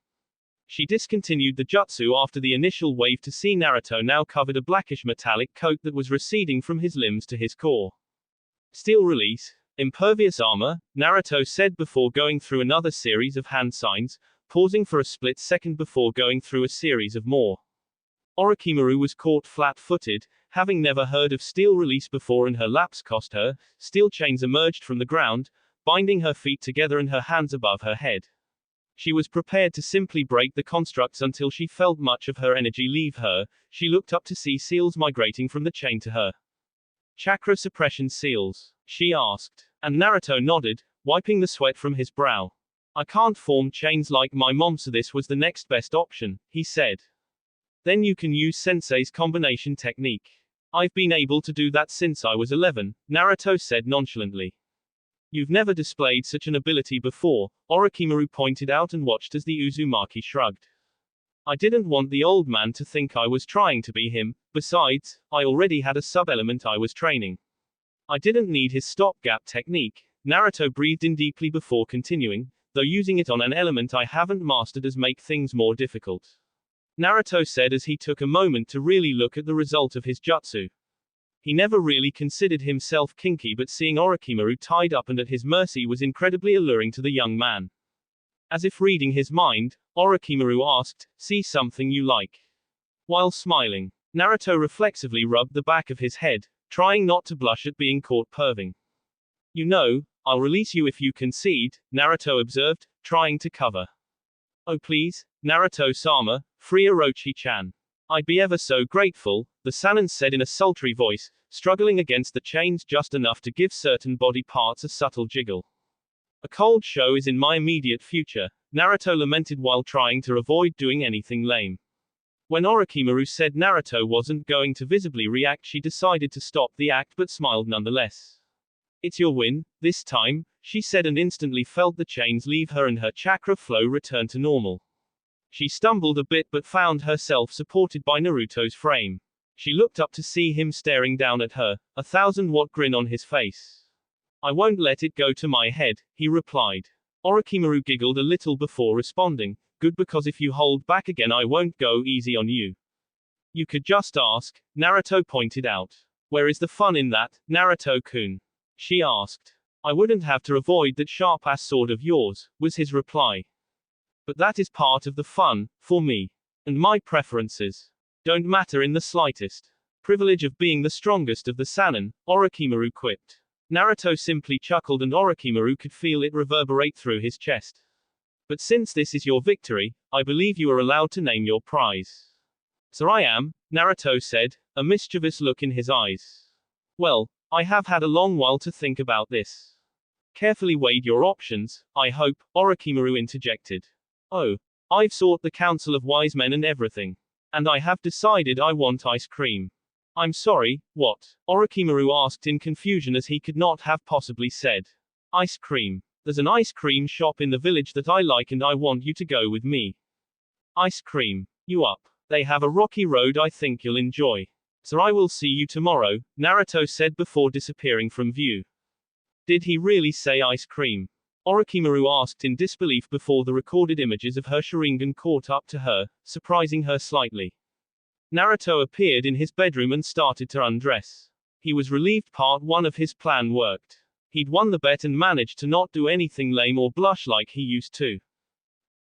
She discontinued the jutsu after the initial wave to see Naruto now covered a blackish metallic coat that was receding from his limbs to his core. "Steel release, impervious armor," Naruto said before going through another series of hand signs, pausing for a split second before going through a series of more. Orochimaru was caught flat-footed, having never heard of steel release before, and her lapse cost her. Steel chains emerged from the ground, binding her feet together and her hands above her head. She was prepared to simply break the constructs until she felt much of her energy leave her. She looked up to see seals migrating from the chain to her. "Chakra suppression seals?" she asked. And Naruto nodded, wiping the sweat from his brow. "I can't form chains like my mom, so this was the next best option," he said. "Then you can use Sensei's combination technique. I've been able to do that since I was 11, Naruto said nonchalantly. "You've never displayed such an ability before," Orochimaru pointed out and watched as the Uzumaki shrugged. "I didn't want the old man to think I was trying to be him, besides, I already had a sub-element I was training. I didn't need his stopgap technique." Naruto breathed in deeply before continuing, "though using it on an element I haven't mastered does make things more difficult," Naruto said as he took a moment to really look at the result of his jutsu. He never really considered himself kinky, but seeing Orochimaru tied up and at his mercy was incredibly alluring to the young man. As if reading his mind, Orochimaru asked, "See something you like?" While smiling, Naruto reflexively rubbed the back of his head, trying not to blush at being caught perving. "You know, I'll release you if you concede," Naruto observed, trying to cover. "Oh please, Naruto-sama, free Orochi-chan. I'd be ever so grateful," the Sannin said in a sultry voice, struggling against the chains just enough to give certain body parts a subtle jiggle. "A cold show is in my immediate future," Naruto lamented while trying to avoid doing anything lame. When Orochimaru said Naruto wasn't going to visibly react, she decided to stop the act but smiled nonetheless. "It's your win, this time," she said, and instantly felt the chains leave her and her chakra flow return to normal. She stumbled a bit but found herself supported by Naruto's frame. She looked up to see him staring down at her, a 1,000-watt grin on his face. I won't let it go to my head, he replied. Orochimaru giggled a little before responding, good, because if you hold back again I won't go easy on you. You could just ask, Naruto pointed out. Where is the fun in that, Naruto-kun? She asked. I wouldn't have to avoid that sharp-ass sword of yours, was his reply. But that is part of the fun, for me. And my preferences don't matter in the slightest. Privilege of being the strongest of the Sannin, Orochimaru quipped. Naruto simply chuckled and Orochimaru could feel it reverberate through his chest. But since this is your victory, I believe you are allowed to name your prize. So I am, Naruto said, a mischievous look in his eyes. Well, I have had a long while to think about this. Carefully weighed your options, I hope, Orochimaru interjected. Oh, I've sought the counsel of wise men and everything. And I have decided I want ice cream. I'm sorry, what? Orochimaru asked in confusion, as he could not have possibly said. Ice cream. There's an ice cream shop in the village that I like and I want you to go with me. Ice cream. You up? They have a rocky road I think you'll enjoy. So I will see you tomorrow, Naruto said before disappearing from view. Did he really say ice cream? Orochimaru asked in disbelief before the recorded images of her Sharingan caught up to her, surprising her slightly. Naruto appeared in his bedroom and started to undress. He was relieved part one of his plan worked. He'd won the bet and managed to not do anything lame or blush like he used to.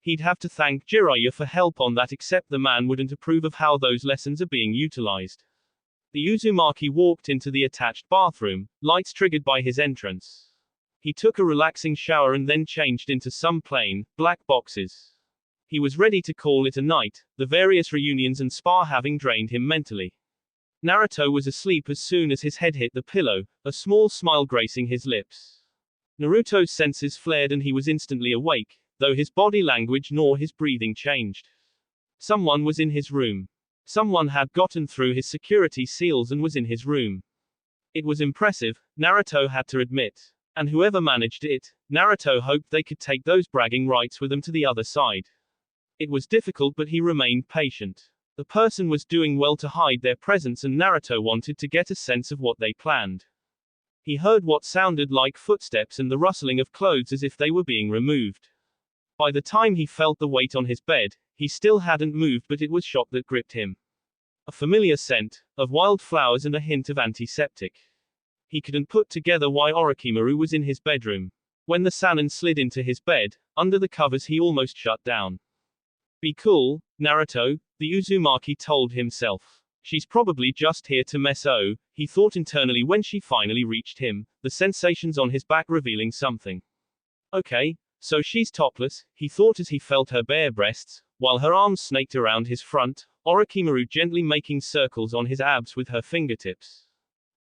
He'd have to thank Jiraiya for help on that, except the man wouldn't approve of how those lessons are being utilized. The Uzumaki walked into the attached bathroom, lights triggered by his entrance. He took a relaxing shower and then changed into some plain, black boxes. He was ready to call it a night, the various reunions and spa having drained him mentally. Naruto was asleep as soon as his head hit the pillow, a small smile gracing his lips. Naruto's senses flared and he was instantly awake, though his body language nor his breathing changed. Someone was in his room. Someone had gotten through his security seals and was in his room. It was impressive, Naruto had to admit. And whoever managed it, Naruto hoped they could take those bragging rights with them to the other side. It was difficult, but he remained patient. The person was doing well to hide their presence and Naruto wanted to get a sense of what they planned. He heard what sounded like footsteps and the rustling of clothes as if they were being removed. By the time he felt the weight on his bed, he still hadn't moved, but it was shock that gripped him. A familiar scent, of wildflowers and a hint of antiseptic. He couldn't put together why Orochimaru was in his bedroom. When the Sannin slid into his bed, under the covers he almost shut down. Be cool, Naruto, the Uzumaki told himself. She's probably just here to mess. Oh, he thought internally when she finally reached him, the sensations on his back revealing something. Okay, so she's topless, he thought as he felt her bare breasts, while her arms snaked around his front, Orochimaru gently making circles on his abs with her fingertips.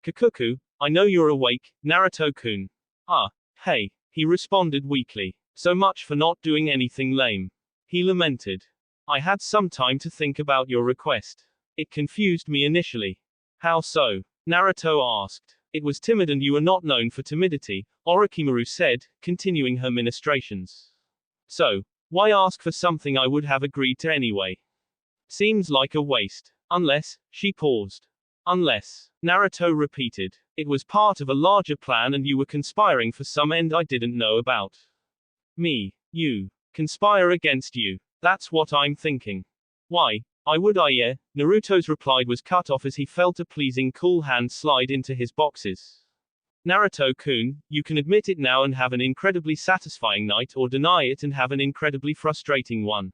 Kikuku, I know you're awake, Naruto-kun. Ah, hey, he responded weakly. So much for not doing anything lame. He lamented. I had some time to think about your request. It confused me initially. How so? Naruto asked. It was timid and you are not known for timidity, Orochimaru said, continuing her ministrations. So, why ask for something I would have agreed to anyway? Seems like a waste. Unless, she paused. Unless, Naruto repeated. It was part of a larger plan and you were conspiring for some end I didn't know about. Me. You. Conspire against you. That's what I'm thinking. Why? Yeah, Naruto's reply was cut off as he felt a pleasing cool hand slide into his boxes. Naruto-kun, you can admit it now and have an incredibly satisfying night, or deny it and have an incredibly frustrating one.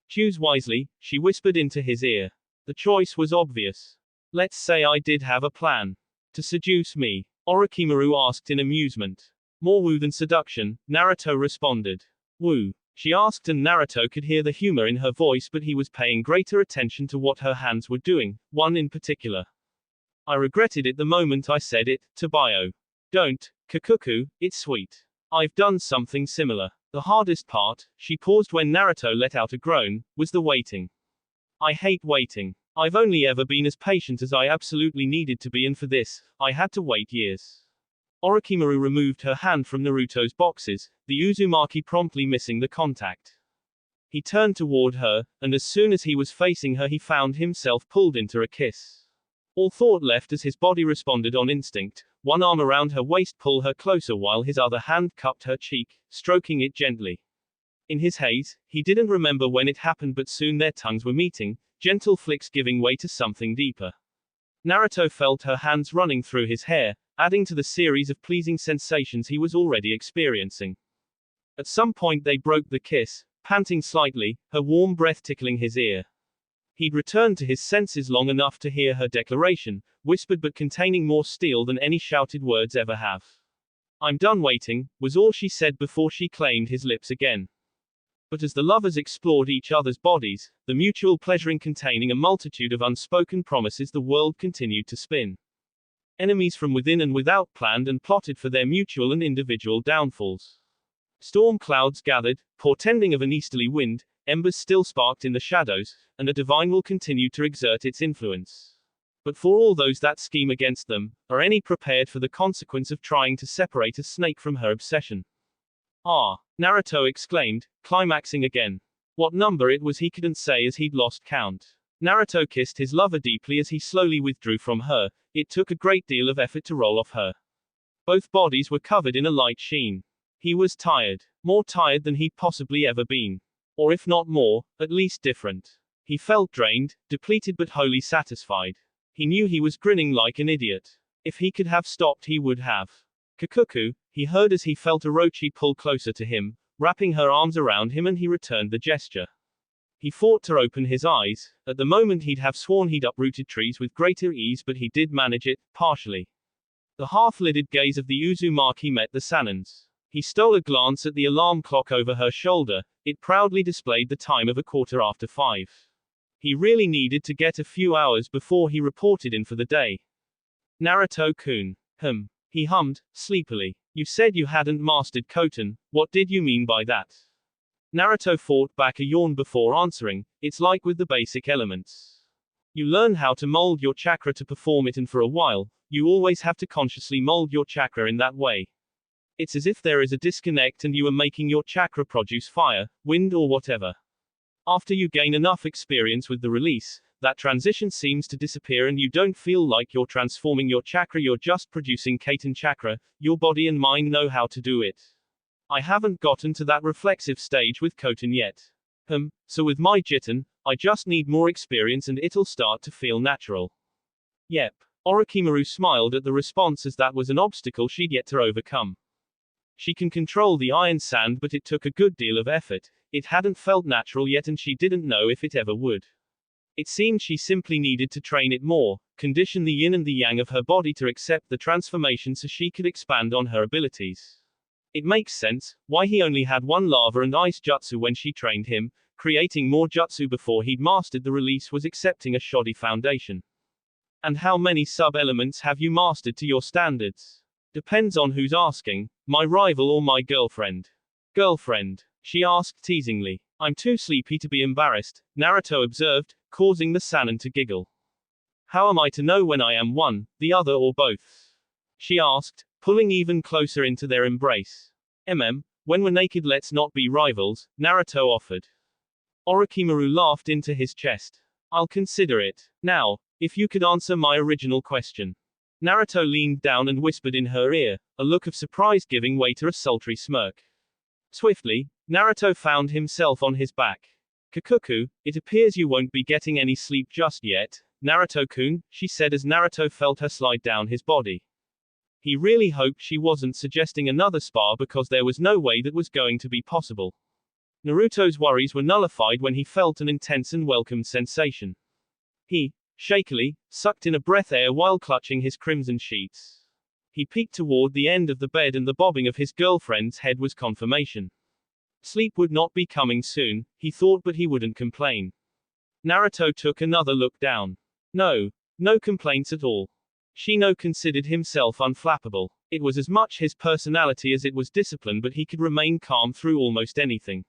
Choose wisely, she whispered into his ear. The choice was obvious. Let's say I did have a plan. To seduce me? Orochimaru asked in amusement. More woo than seduction, Naruto responded. Woo? She asked and Naruto could hear the humor in her voice, but he was paying greater attention to what her hands were doing, one in particular. I regretted it the moment I said it, to Bio. Don't, Kikuku, it's sweet. I've done something similar. The hardest part, she paused when Naruto let out a groan, was the waiting. I hate waiting. I've only ever been as patient as I absolutely needed to be, and for this, I had to wait years. Orochimaru removed her hand from Naruto's boxes, the Uzumaki promptly missing the contact. He turned toward her, and as soon as he was facing her he found himself pulled into a kiss. All thought left as his body responded on instinct, one arm around her waist pulled her closer while his other hand cupped her cheek, stroking it gently. In his haze, he didn't remember when it happened but soon their tongues were meeting, gentle flicks giving way to something deeper. Naruto felt her hands running through his hair, adding to the series of pleasing sensations he was already experiencing. At some point they broke the kiss, panting slightly, her warm breath tickling his ear. He'd returned to his senses long enough to hear her declaration, whispered but containing more steel than any shouted words ever have. "I'm done waiting," was all she said before she claimed his lips again. But as the lovers explored each other's bodies, the mutual pleasuring containing a multitude of unspoken promises, the world continued to spin. Enemies from within and without planned and plotted for their mutual and individual downfalls. Storm clouds gathered, portending of an easterly wind, embers still sparked in the shadows, and a divine will continued to exert its influence. But for all those that scheme against them, are any prepared for the consequence of trying to separate a snake from her obsession? "Ah!" Naruto exclaimed, climaxing again. What number it was he couldn't say as he'd lost count. Naruto kissed his lover deeply as he slowly withdrew from her. It took a great deal of effort to roll off her. Both bodies were covered in a light sheen. He was tired. More tired than he'd possibly ever been. Or if not more, at least different. He felt drained, depleted but wholly satisfied. He knew he was grinning like an idiot. If he could have stopped he would have. "Kikuku," he heard as he felt Orochi pull closer to him, wrapping her arms around him, and he returned the gesture. He fought to open his eyes. At the moment he'd have sworn he'd uprooted trees with greater ease, but he did manage it, partially. The half-lidded gaze of the Uzumaki met the Sannin's. He stole a glance at the alarm clock over her shoulder. It proudly displayed the time of 5:15. He really needed to get a few hours before he reported in for the day. "Naruto-kun. He hummed, sleepily. "You said you hadn't mastered Koten, what did you mean by that?" Naruto fought back a yawn before answering, "It's like with the basic elements. You learn how to mold your chakra to perform it, and for a while, you always have to consciously mold your chakra in that way. It's as if there is a disconnect and you are making your chakra produce fire, wind or whatever. After you gain enough experience with the release, that transition seems to disappear and you don't feel like you're transforming your chakra, you're just producing Kaiten chakra. Your body and mind know how to do it. I haven't gotten to that reflexive stage with Koten yet. So with my Jiten, I just need more experience and it'll start to feel natural." "Yep." Orochimaru smiled at the response, as that was an obstacle she'd yet to overcome. She can control the iron sand, but it took a good deal of effort. It hadn't felt natural yet and she didn't know if it ever would. It seemed she simply needed to train it more, condition the yin and the yang of her body to accept the transformation so she could expand on her abilities. It makes sense why he only had one lava and ice jutsu when she trained him. Creating more jutsu before he'd mastered the release was accepting a shoddy foundation. "And how many sub-elements have you mastered to your standards?" "Depends on who's asking. My rival or my girlfriend?" "Girlfriend," she asked teasingly. "I'm too sleepy to be embarrassed," Naruto observed, causing the Sannin to giggle. "How am I to know when I am one, the other or both?" she asked, pulling even closer into their embrace. When we're naked let's not be rivals," Naruto offered. Orochimaru laughed into his chest. "I'll consider it. Now, if you could answer my original question." Naruto leaned down and whispered in her ear, a look of surprise giving way to a sultry smirk. Swiftly, Naruto found himself on his back. "Kikuku, it appears you won't be getting any sleep just yet, Naruto-kun," she said as Naruto felt her slide down his body. He really hoped she wasn't suggesting another spar, because there was no way that was going to be possible. Naruto's worries were nullified when he felt an intense and welcomed sensation. He, shakily, sucked in a breath air while clutching his crimson sheets. He peeked toward the end of the bed and the bobbing of his girlfriend's head was confirmation. Sleep would not be coming soon, he thought, but he wouldn't complain. Naruto took another look down. No complaints at all. Shino considered himself unflappable. It was as much his personality as it was discipline, but he could remain calm through almost anything.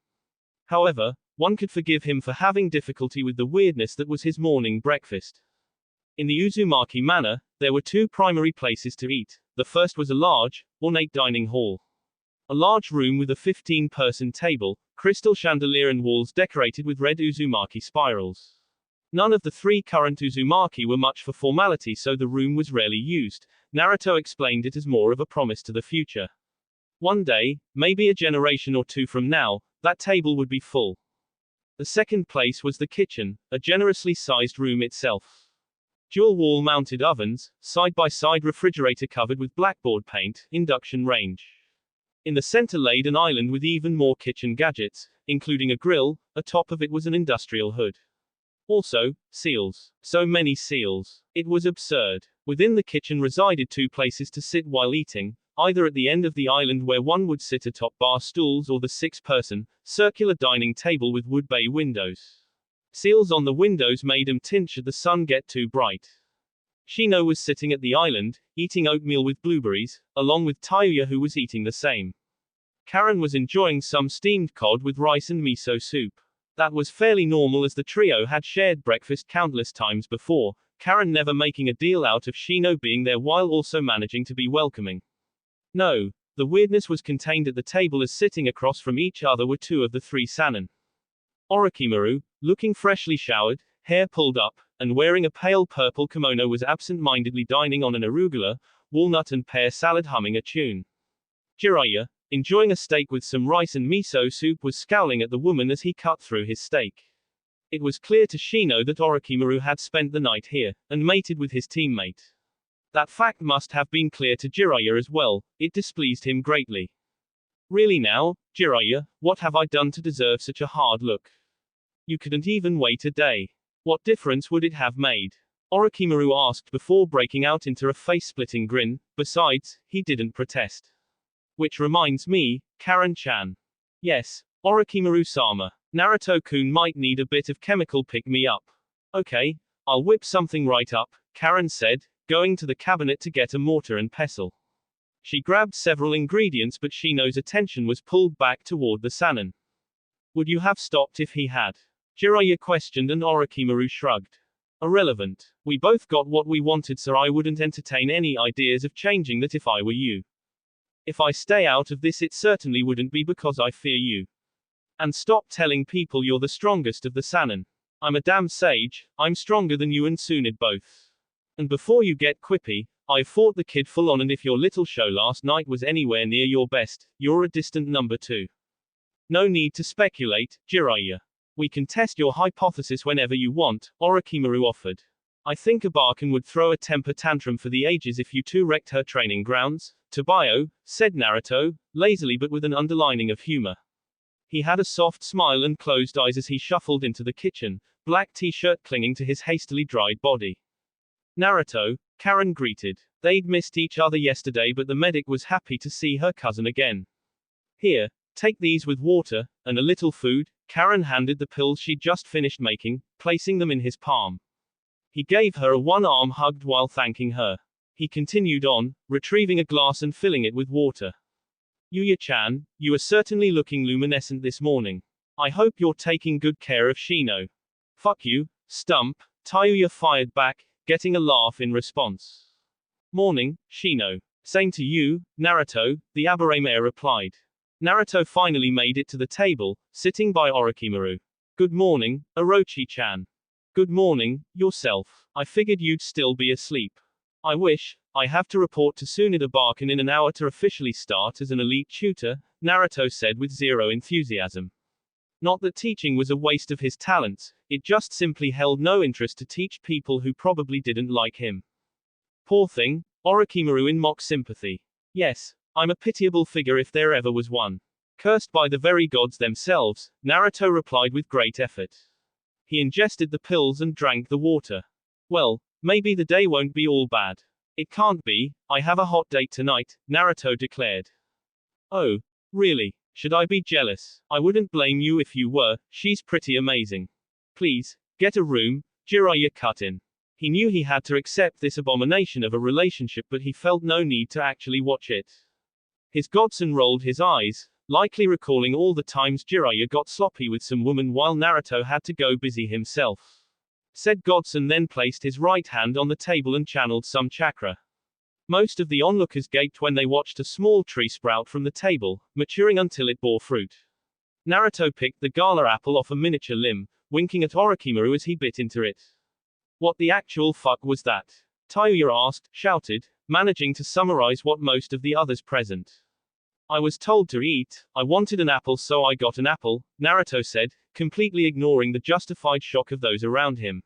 However, one could forgive him for having difficulty with the weirdness that was his morning breakfast. In the Uzumaki manor, there were two primary places to eat. The first was a large, ornate dining hall. A large room with a 15-person table, crystal chandelier and walls decorated with red Uzumaki spirals. None of the three current Uzumaki were much for formality, so the room was rarely used. Naruto explained it as more of a promise to the future. One day, maybe a generation or two from now, that table would be full. The second place was the kitchen, a generously sized room itself. Dual wall-mounted ovens, side-by-side refrigerator covered with blackboard paint, induction range. In the center laid an island with even more kitchen gadgets, including a grill. Atop of it was an industrial hood. Also, seals. So many seals. It was absurd. Within the kitchen resided two places to sit while eating, either at the end of the island where one would sit atop bar stools or the six-person, circular dining table with wood bay windows. Seals on the windows made them tint should the sun get too bright. Shino was sitting at the island, eating oatmeal with blueberries, along with Tayuya who was eating the same. Karen was enjoying some steamed cod with rice and miso soup. That was fairly normal as the trio had shared breakfast countless times before, Karen never making a deal out of Shino being there while also managing to be welcoming. No, the weirdness was contained at the table as sitting across from each other were two of the three Sannin. Orochimaru, looking freshly showered, hair pulled up, and wearing a pale purple kimono was absent-mindedly dining on an arugula, walnut and pear salad humming a tune. Jiraiya, enjoying a steak with some rice and miso soup was scowling at the woman as he cut through his steak. It was clear to Shino that Orochimaru had spent the night here, and mated with his teammate. That fact must have been clear to Jiraiya as well. It displeased him greatly. Really now, Jiraiya, what have I done to deserve such a hard look? You couldn't even wait a day. What difference would it have made? Orochimaru asked before breaking out into a face-splitting grin. Besides, he didn't protest. Which reminds me, Karen-chan. Yes, Orochimaru-sama. Naruto-kun might need a bit of chemical pick-me-up. Okay, I'll whip something right up, Karen said, going to the cabinet to get a mortar and pestle. She grabbed several ingredients but Shino's attention was pulled back toward the Sannin. Would you have stopped if he had? Jiraiya questioned and Orochimaru shrugged. Irrelevant. We both got what we wanted, so I wouldn't entertain any ideas of changing that if I were you. If I stay out of this, it certainly wouldn't be because I fear you. And stop telling people you're the strongest of the Sannin. I'm a damn sage, I'm stronger than you and Tsunade both. And before you get quippy, I fought the kid full on, and if your little show last night was anywhere near your best, you're a distant number two. No need to speculate, Jiraiya. We can test your hypothesis whenever you want, Orochimaru offered. I think Abakan would throw a temper tantrum for the ages if you two wrecked her training grounds, Tobayo, said Naruto, lazily but with an underlining of humor. He had a soft smile and closed eyes as he shuffled into the kitchen, black t-shirt clinging to his hastily dried body. Naruto, Karen greeted. They'd missed each other yesterday, but the medic was happy to see her cousin again. Here, take these with water, and a little food. Karen handed the pills she'd just finished making, placing them in his palm. He gave her a one-arm hug while thanking her. He continued on, retrieving a glass and filling it with water. Yuya-chan, you are certainly looking luminescent this morning. I hope you're taking good care of Shino. Fuck you, Stump, Tayuya fired back, getting a laugh in response. Morning, Shino. Same to you, Naruto, the Aburame replied. Naruto finally made it to the table, sitting by Orochimaru. Good morning, Orochi-chan. Good morning, yourself. I figured you'd still be asleep. I wish. I have to report to Tsunade Abakan in an hour to officially start as an elite tutor, Naruto said with zero enthusiasm. Not that teaching was a waste of his talents, it just simply held no interest to teach people who probably didn't like him. Poor thing, Orochimaru in mock sympathy. Yes, I'm a pitiable figure if there ever was one. Cursed by the very gods themselves, Naruto replied with great effort. He ingested the pills and drank the water. Well, maybe the day won't be all bad. It can't be, I have a hot date tonight, Naruto declared. Oh, really? Should I be jealous? I wouldn't blame you if you were, she's pretty amazing. Please, get a room, Jiraiya cut in. He knew he had to accept this abomination of a relationship, but he felt no need to actually watch it. His godson rolled his eyes, likely recalling all the times Jiraiya got sloppy with some woman while Naruto had to go busy himself. Said godson then placed his right hand on the table and channeled some chakra. Most of the onlookers gaped when they watched a small tree sprout from the table, maturing until it bore fruit. Naruto picked the gala apple off a miniature limb, winking at Orochimaru as he bit into it. What the actual fuck was that? Tayuya asked, shouted, managing to summarize what most of the others present. I was told to eat, I wanted an apple so I got an apple, Naruto said, completely ignoring the justified shock of those around him.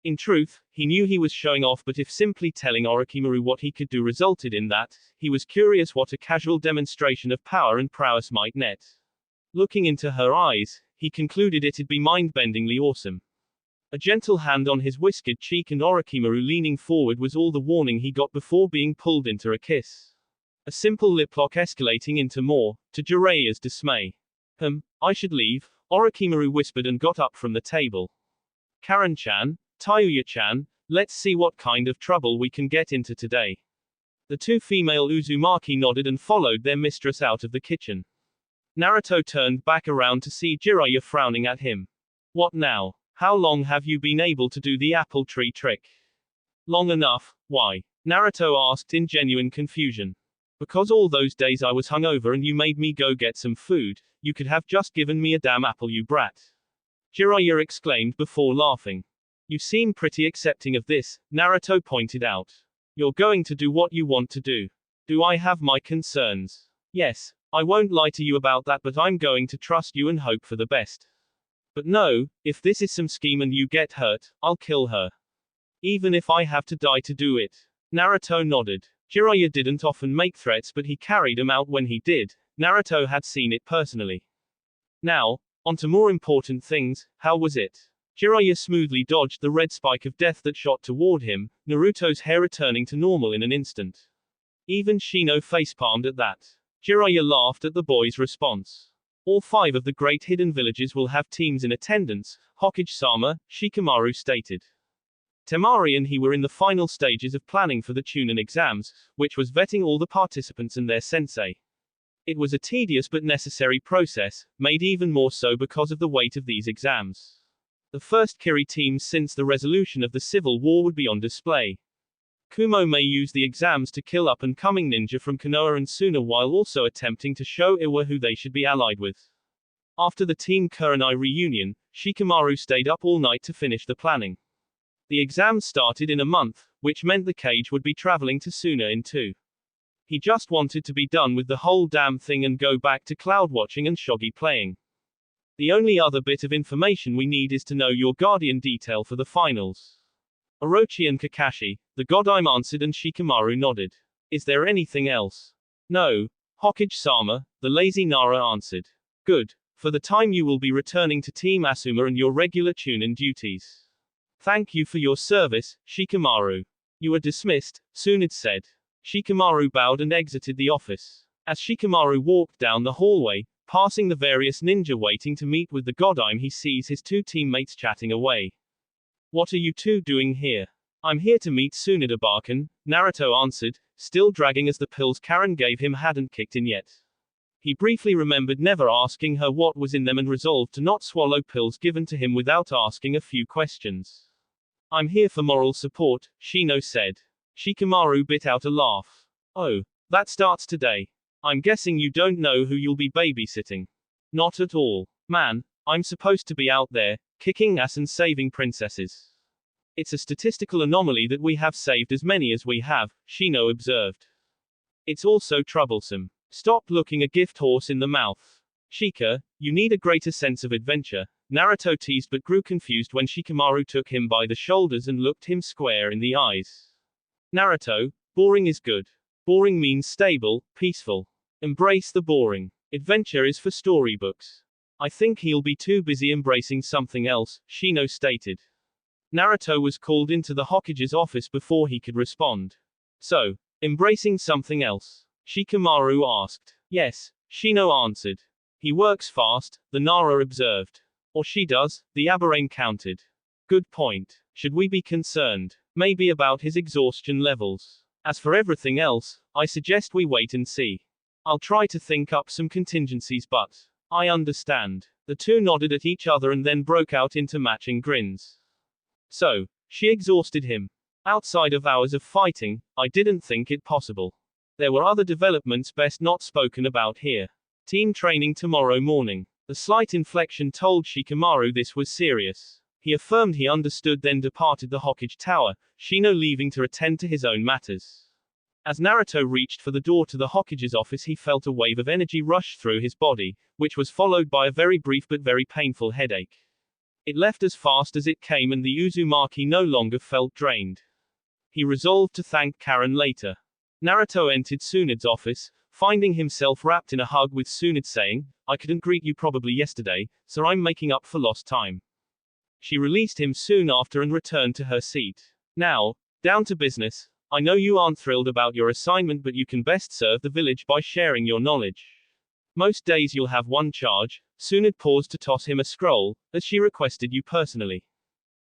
In truth, he knew he was showing off, but if simply telling Orochimaru what he could do resulted in that, he was curious what a casual demonstration of power and prowess might net. Looking into her eyes, he concluded it'd be mind-bendingly awesome. A gentle hand on his whiskered cheek and Orochimaru leaning forward was all the warning he got before being pulled into a kiss. A simple lip lock escalating into more, to Jiraiya's dismay. I should leave, Orochimaru whispered and got up from the table. Karen-chan, Tayuya-chan, let's see what kind of trouble we can get into today. The two female Uzumaki nodded and followed their mistress out of the kitchen. Naruto turned back around to see Jiraiya frowning at him. What now? How long have you been able to do the apple tree trick? Long enough, why? Naruto asked in genuine confusion. Because all those days I was hungover and you made me go get some food, you could have just given me a damn apple, you brat. Jiraiya exclaimed before laughing. You seem pretty accepting of this, Naruto pointed out. You're going to do what you want to do. Do I have my concerns? Yes, I won't lie to you about that, but I'm going to trust you and hope for the best. But no, if this is some scheme and you get hurt, I'll kill her. Even if I have to die to do it. Naruto nodded. Jiraiya didn't often make threats, but he carried them out when he did. Naruto had seen it personally. Now, on to more important things. How was it? Jiraiya smoothly dodged the red spike of death that shot toward him, Naruto's hair returning to normal in an instant. Even Shino facepalmed at that. Jiraiya laughed at the boy's response. All 5 of the great hidden villages will have teams in attendance, Hokage-sama, Shikamaru stated. Temari and he were in the final stages of planning for the Chunin exams, which was vetting all the participants and their sensei. It was a tedious but necessary process, made even more so because of the weight of these exams. The first Kiri teams since the resolution of the Civil War would be on display. Kumo may use the exams to kill up-and-coming ninja from Konoha and Suna while also attempting to show Iwa who they should be allied with. After the Team Kurenai reunion, Shikamaru stayed up all night to finish the planning. The exams started in a month, which meant the Cage would be traveling to Suna in 2. He just wanted to be done with the whole damn thing and go back to cloud watching and shogi playing. The only other bit of information we need is to know your guardian detail for the finals. Orochi and Kakashi, the Godime answered and Shikamaru nodded. Is there anything else? No. Hokage-sama, the lazy Nara answered. Good. For the time you will be returning to Team Asuma and your regular Chunin duties. Thank you for your service, Shikamaru. You are dismissed, Tsunade said. Shikamaru bowed and exited the office. As Shikamaru walked down the hallway, passing the various ninja waiting to meet with the Godime, he sees his 2 teammates chatting away. What are you 2 doing here? I'm here to meet Tsunade Barkan, Naruto answered, still dragging as the pills Karen gave him hadn't kicked in yet. He briefly remembered never asking her what was in them and resolved to not swallow pills given to him without asking a few questions. I'm here for moral support, Shino said. Shikamaru bit out a laugh. Oh, that starts today. I'm guessing you don't know who you'll be babysitting. Not at all. Man, I'm supposed to be out there, kicking ass and saving princesses. It's a statistical anomaly that we have saved as many as we have, Shino observed. It's also troublesome. Stop looking a gift horse in the mouth. Shika, you need a greater sense of adventure, Naruto teased but grew confused when Shikamaru took him by the shoulders and looked him square in the eyes. Naruto, boring is good. Boring means stable, peaceful. Embrace the boring. Adventure is for storybooks. I think he'll be too busy embracing something else, Shino stated. Naruto was called into the Hokage's office before he could respond. So, embracing something else? Shikamaru asked. Yes, Shino answered. He works fast, the Nara observed. Or she does, the Aberrane countered. Good point. Should we be concerned? Maybe about his exhaustion levels. As for everything else, I suggest we wait and see. I'll try to think up some contingencies, but I understand. The 2 nodded at each other and then broke out into matching grins. So, she exhausted him. Outside of hours of fighting, I didn't think it possible. There were other developments best not spoken about here. Team training tomorrow morning. The slight inflection told Shikamaru this was serious. He affirmed he understood, then departed the Hokage Tower, Shino leaving to attend to his own matters. As Naruto reached for the door to the Hokage's office, he felt a wave of energy rush through his body, which was followed by a very brief but very painful headache. It left as fast as it came, and the Uzumaki no longer felt drained. He resolved to thank Karen later. Naruto entered Tsunade's office, finding himself wrapped in a hug with Tsunade saying, "I couldn't greet you probably yesterday, so I'm making up for lost time." She released him soon after and returned to her seat. "Now, down to business. I know you aren't thrilled about your assignment, but you can best serve the village by sharing your knowledge. Most days you'll have one charge." Tsunade paused to toss him a scroll, "as she requested you personally.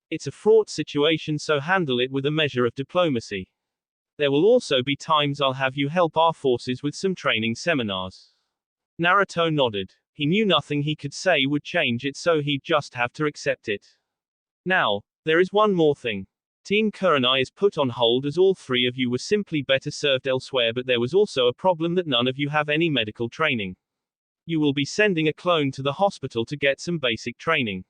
It's a fraught situation, so handle it with a measure of diplomacy. There will also be times I'll have you help our forces with some training seminars." Naruto nodded. He knew nothing he could say would change it, so he'd just have to accept it. "Now, there is one more thing. Team Kurenai is put on hold as all three of you were simply better served elsewhere, but there was also a problem that none of you have any medical training. You will be sending a clone to the hospital to get some basic training."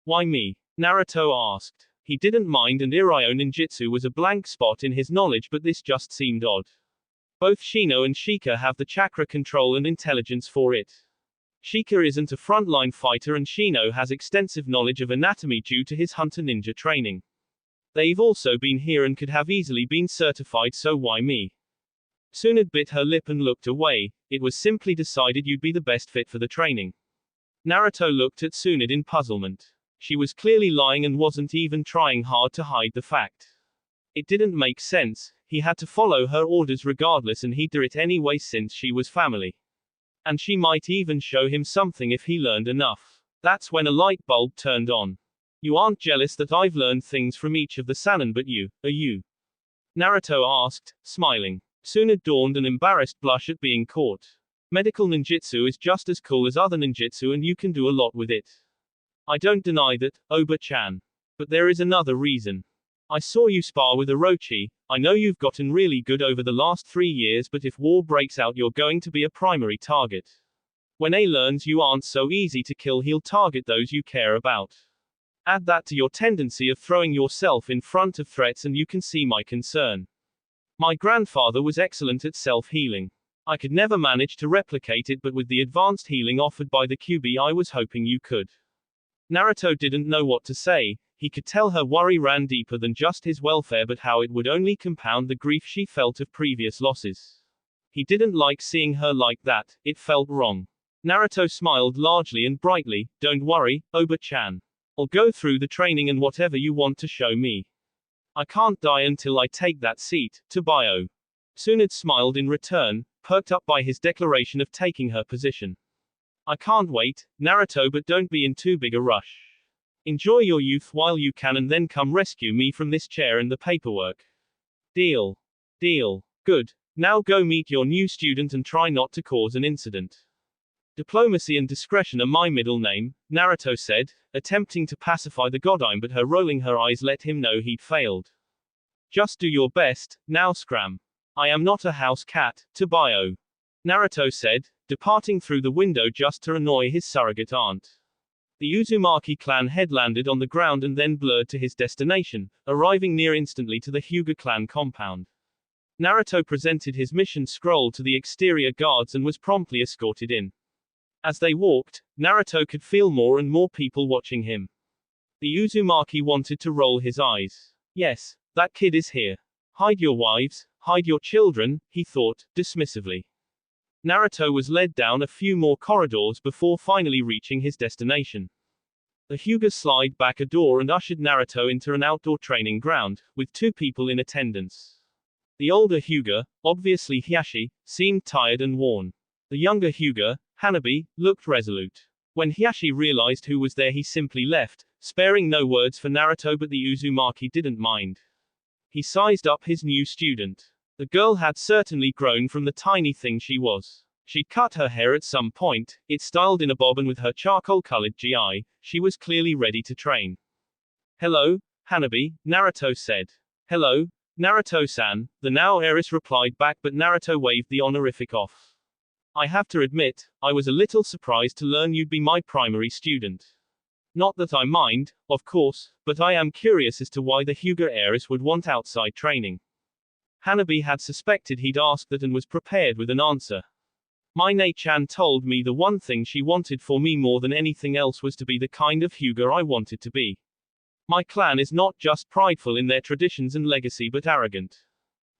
"Why me?" Naruto asked. He didn't mind, and Iryo ninjutsu was a blank spot in his knowledge, but this just seemed odd. Both Shino and Shika have the chakra control and intelligence for it. Shika isn't a frontline fighter, and Shino has extensive knowledge of anatomy due to his hunter ninja training. They've also been here and could have easily been certified, so why me?" Tsunade bit her lip and looked away. "It was simply decided you'd be the best fit for the training." Naruto looked at Tsunade in puzzlement. She was clearly lying and wasn't even trying hard to hide the fact. It didn't make sense. He had to follow her orders regardless, and he'd do it anyway since she was family. And she might even show him something if he learned enough. That's when a light bulb turned on. "You aren't jealous that I've learned things from each of the Sannin, but are you?" Naruto asked, smiling. Tsunade dawned an embarrassed blush at being caught. "Medical ninjutsu is just as cool as other ninjutsu, and you can do a lot with it. I don't deny that, Oba-chan. But there is another reason. I saw you spar with Orochi. I know you've gotten really good over the last 3 years, but if war breaks out, you're going to be a primary target. When A learns you aren't so easy to kill, he'll target those you care about. Add that to your tendency of throwing yourself in front of threats, and you can see my concern. My grandfather was excellent at self-healing. I could never manage to replicate it, but with the advanced healing offered by the QB, I was hoping you could." Naruto didn't know what to say. He could tell her worry ran deeper than just his welfare, but how it would only compound the grief she felt of previous losses. He didn't like seeing her like that. It felt wrong. Naruto smiled largely and brightly. "Don't worry, Oba-chan. I'll go through the training and whatever you want to show me. I can't die until I take that seat, Tobio." Tsunade smiled in return, perked up by his declaration of taking her position. "I can't wait, Naruto, but don't be in too big a rush. Enjoy your youth while you can, and then come rescue me from this chair and the paperwork. Deal? Deal. Good. Now go meet your new student and try not to cause an incident." "Diplomacy and discretion are my middle name," Naruto said, attempting to pacify the Godime, but her rolling her eyes let him know he'd failed. "Just do your best, now scram. I am not a house cat, Tobio," Naruto said, departing through the window just to annoy his surrogate aunt. The Uzumaki clan headlanded on the ground and then blurred to his destination, arriving near instantly to the Hyuga clan compound. Naruto presented his mission scroll to the exterior guards and was promptly escorted in. As they walked, Naruto could feel more and more people watching him. The Uzumaki wanted to roll his eyes. "Yes, that kid is here. Hide your wives, hide your children," he thought, dismissively. Naruto was led down a few more corridors before finally reaching his destination. The Hyuga slid back a door and ushered Naruto into an outdoor training ground, with 2 people in attendance. The older Hyuga, obviously Hiashi, seemed tired and worn. The younger Hyuga, Hanabi, looked resolute. When Hiashi realized who was there, he simply left, sparing no words for Naruto, but the Uzumaki didn't mind. He sized up his new student. The girl had certainly grown from the tiny thing she was. She'd cut her hair at some point, it styled in a bob, and with her charcoal-colored GI, she was clearly ready to train. "Hello, Hanabi, Naruto said. Hello, Naruto-san, the now heiress replied back, but Naruto waved the honorific off. I have to admit, I was a little surprised to learn you'd be my primary student. Not that I mind, of course, but I am curious as to why the Hyuga heiress would want outside training. Hanabi had suspected he'd asked that and was prepared with an answer. My Nei-chan told me the one thing she wanted for me more than anything else was to be the kind of Hyuga I wanted to be. My clan is not just prideful in their traditions and legacy but arrogant.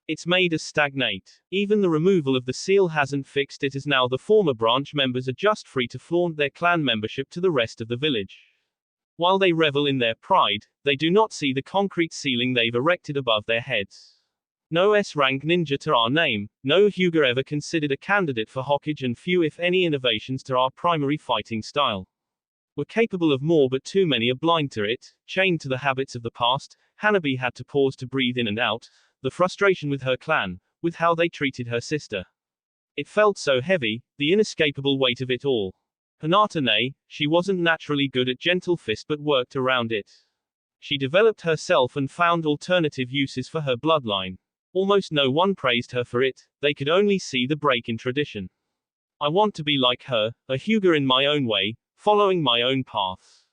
It's made us stagnate. Even the removal of the seal hasn't fixed it, as now the former branch members are just free to flaunt their clan membership to the rest of the village. While they revel in their pride, they do not see the concrete ceiling they've erected above their heads. No S-rank ninja to our name, no Hyuga ever considered a candidate for Hokage, and few if any innovations to our primary fighting style. We're capable of more but too many are blind to it. Chained to the habits of the past, Hanabi had to pause to breathe in and out, the frustration with her clan, with how they treated her sister. It felt so heavy, the inescapable weight of it all. Hinata nay, she wasn't naturally good at gentle fist but worked around it. She developed herself and found alternative uses for her bloodline. Almost no one praised her for it, they could only see the break in tradition. I want to be like her, a Hyuga in my own way, following my own path.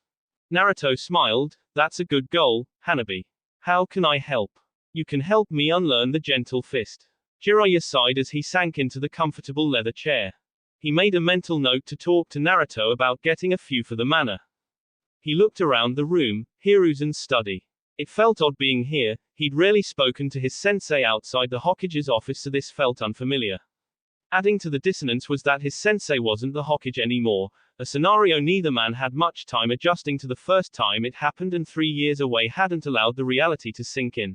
Naruto smiled. That's a good goal, Hanabi. How can I help? You can help me unlearn the gentle fist. Jiraiya sighed as he sank into the comfortable leather chair. He made a mental note to talk to Naruto about getting a few for the manor. He looked around the room, Hiruzen's study. It felt odd being here, he'd rarely spoken to his sensei outside the Hokage's office, so this felt unfamiliar. Adding to the dissonance was that his sensei wasn't the Hokage anymore, a scenario neither man had much time adjusting to the first time it happened, and 3 years away hadn't allowed the reality to sink in.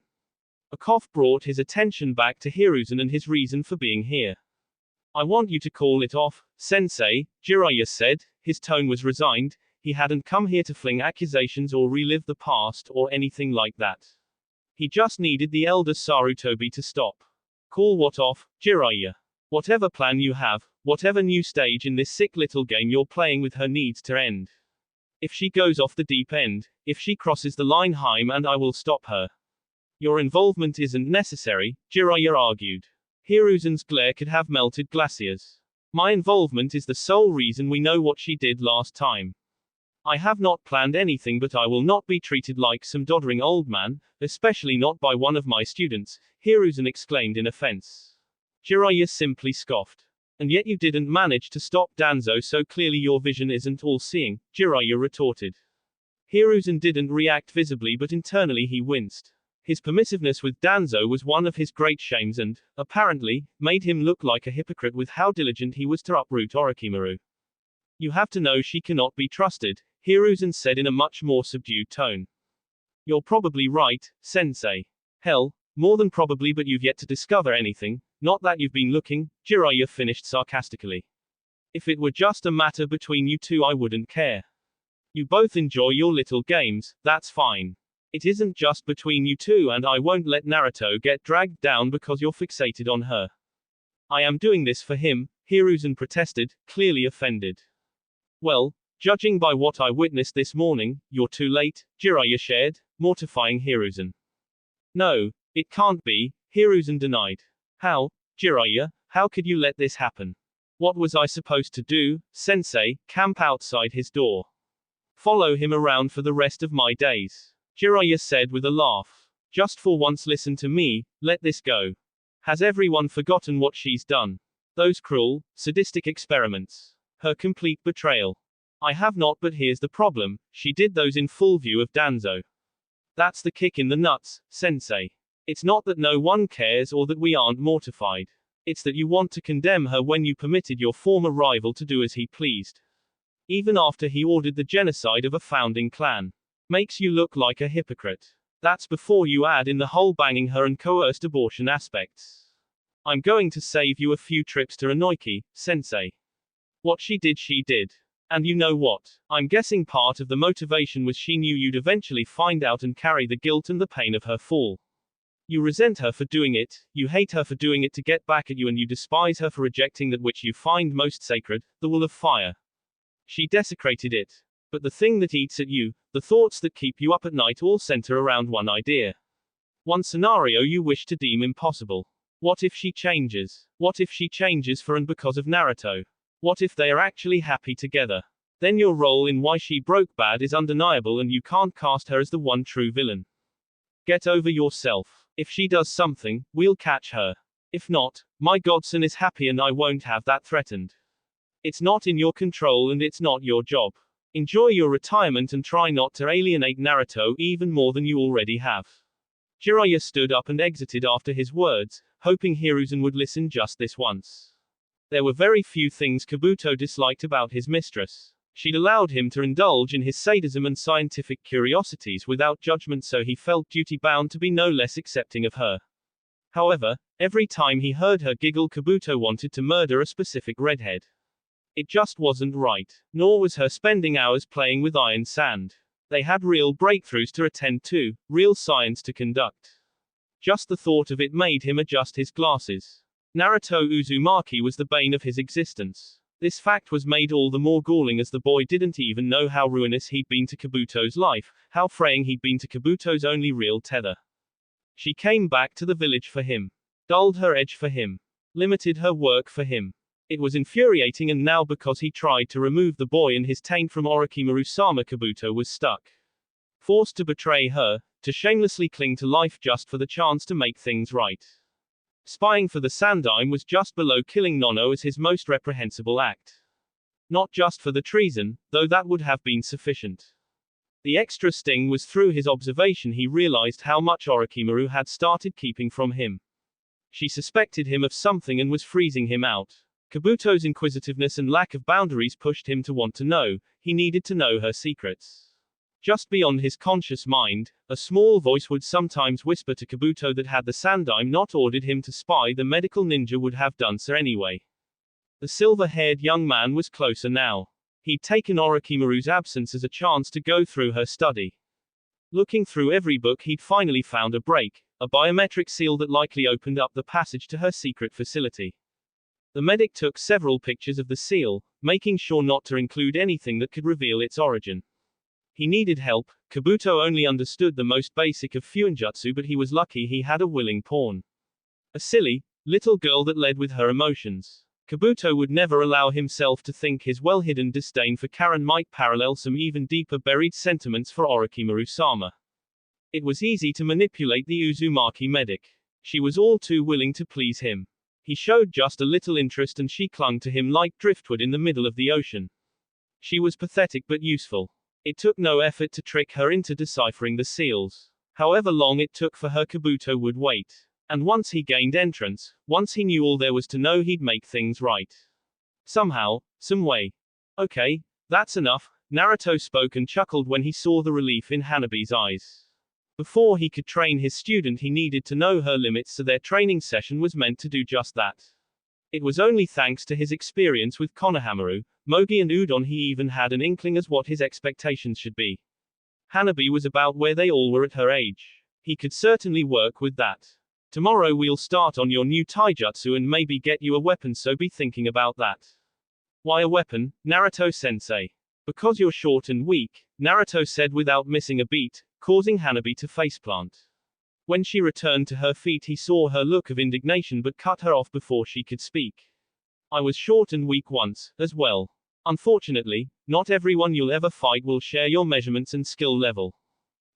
A cough brought his attention back to Hiruzen and his reason for being here. I want you to call it off, sensei, Jiraiya said. His tone was resigned. He hadn't come here to fling accusations or relive the past or anything like that. He just needed the elder Sarutobi to stop. Call what off, Jiraiya? Whatever plan you have, whatever new stage in this sick little game you're playing with her needs to end. If she goes off the deep end, if she crosses the line, and I will stop her. Your involvement isn't necessary, Jiraiya argued. Hiruzen's glare could have melted glaciers. My involvement is the sole reason we know what she did last time. I have not planned anything, but I will not be treated like some doddering old man, especially not by one of my students, Hiruzen exclaimed in offense. Jiraiya simply scoffed. And yet you didn't manage to stop Danzo, so clearly your vision isn't all-seeing, Jiraiya retorted. Hiruzen didn't react visibly, but internally he winced. His permissiveness with Danzo was one of his great shames and, apparently, made him look like a hypocrite with how diligent he was to uproot Orochimaru. You have to know she cannot be trusted, Hiruzen said in a much more subdued tone. You're probably right, sensei. Hell, more than probably, but you've yet to discover anything, not that you've been looking, Jiraiya finished sarcastically. If it were just a matter between you two I wouldn't care. You both enjoy your little games, that's fine. It isn't just between you two, and I won't let Naruto get dragged down because you're fixated on her. I am doing this for him, Hiruzen protested, clearly offended. Well, judging by what I witnessed this morning, you're too late, Jiraiya shared, mortifying Hiruzen. No, it can't be, Hiruzen denied. How, Jiraiya, how could you let this happen? What was I supposed to do, sensei? Camp outside his door. Follow him around for the rest of my days. Jiraiya said with a laugh. Just for once listen to me, let this go. Has everyone forgotten what she's done? Those cruel, sadistic experiments. Her complete betrayal. I have not, but here's the problem, she did those in full view of Danzo. That's the kick in the nuts, sensei. It's not that no one cares or that we aren't mortified. It's that you want to condemn her when you permitted your former rival to do as he pleased. Even after he ordered the genocide of a founding clan. Makes you look like a hypocrite. That's before you add in the whole banging her and coerced abortion aspects. I'm going to save you a few trips to Inoiki, sensei. What she did. And you know what? I'm guessing part of the motivation was she knew you'd eventually find out and carry the guilt and the pain of her fall. You resent her for doing it, you hate her for doing it to get back at you, and you despise her for rejecting that which you find most sacred, the will of fire. She desecrated it. But the thing that eats at you, The thoughts that keep you up at night all center around one idea. One scenario you wish to deem impossible. What if she changes? What if she changes for and because of Naruto? What if they are actually happy together? Then your role in Why She Broke Bad is undeniable and you can't cast her as the one true villain. Get over yourself. If she does something, we'll catch her. If not, my godson is happy and I won't have that threatened. It's not in your control and it's not your job. Enjoy your retirement and try not to alienate Naruto even more than you already have. Jiraiya stood up and exited after his words, hoping Hiruzen would listen just this once. There were very few things Kabuto disliked about his mistress. She'd allowed him to indulge in his sadism and scientific curiosities without judgment, so he felt duty-bound to be no less accepting of her. However, every time he heard her giggle, Kabuto wanted to murder a specific redhead. It just wasn't right. Nor was her spending hours playing with iron sand. They had real breakthroughs to attend to, real science to conduct. Just the thought of it made him adjust his glasses. Naruto Uzumaki was the bane of his existence. This fact was made all the more galling as the boy didn't even know how ruinous he'd been to Kabuto's life, how fraying he'd been to Kabuto's only real tether. She came back to the village for him. Dulled her edge for him. Limited her work for him. It was infuriating, and now because he tried to remove the boy and his taint from Orochimaru-sama, Kabuto was stuck. Forced to betray her, to shamelessly cling to life just for the chance to make things right. Spying for the Sandaime was just below killing Nono as his most reprehensible act. Not just for the treason, though that would have been sufficient. The extra sting was through his observation he realized how much Orochimaru had started keeping from him. She suspected him of something and was freezing him out. Kabuto's inquisitiveness and lack of boundaries pushed him to want to know. He needed to know her secrets. Just beyond his conscious mind, a small voice would sometimes whisper to Kabuto that had the Sandaime not ordered him to spy, the medical ninja would have done so anyway. The silver-haired young man was closer now. He'd taken Orochimaru's absence as a chance to go through her study. Looking through every book, he'd finally found a break, a biometric seal that likely opened up the passage to her secret facility. The medic took several pictures of the seal, making sure not to include anything that could reveal its origin. He needed help. Kabuto only understood the most basic of fuinjutsu, but he was lucky he had a willing pawn. A silly, little girl that led with her emotions. Kabuto would never allow himself to think his well-hidden disdain for Karen might parallel some even deeper buried sentiments for Orochimaru-sama. It was easy to manipulate the Uzumaki medic. She was all too willing to please him. He showed just a little interest and she clung to him like driftwood in the middle of the ocean. She was pathetic but useful. It took no effort to trick her into deciphering the seals. However long it took for her, Kabuto would wait. And once he gained entrance, once he knew all there was to know, he'd make things right. Somehow, some way. Okay, that's enough, Naruto spoke and chuckled when he saw the relief in Hanabi's eyes. Before he could train his student, he needed to know her limits, so their training session was meant to do just that. It was only thanks to his experience with Konohamaru, Mogi and Udon he even had an inkling as what his expectations should be. Hanabi was about where they all were at her age. He could certainly work with that. Tomorrow we'll start on your new taijutsu and maybe get you a weapon, so be thinking about that. Why a weapon, Naruto-sensei? Because you're short and weak, Naruto said without missing a beat, causing Hanabi to faceplant. When she returned to her feet, he saw her look of indignation but cut her off before she could speak. I was short and weak once, as well. Unfortunately, not everyone you'll ever fight will share your measurements and skill level.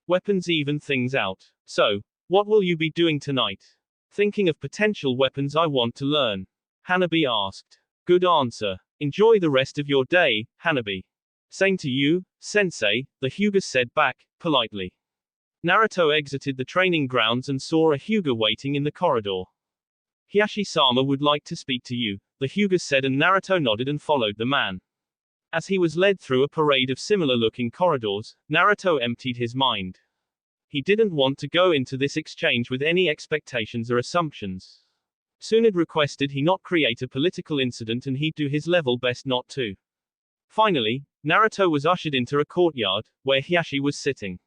Weapons even things out. So, what will you be doing tonight? Thinking of potential weapons I want to learn. Hanabi asked. Good answer. Enjoy the rest of your day, Hanabi. Same to you, sensei, the Hyuga said back, politely. Naruto exited the training grounds and saw a Hyuga waiting in the corridor. Hiashi-sama would like to speak to you, the Hyuga said, and Naruto nodded and followed the man. As he was led through a parade of similar-looking corridors, Naruto emptied his mind. He didn't want to go into this exchange with any expectations or assumptions. Tsunade requested he not create a political incident and he'd do his level best not to. Finally, Naruto was ushered into a courtyard, where Hiashi was sitting.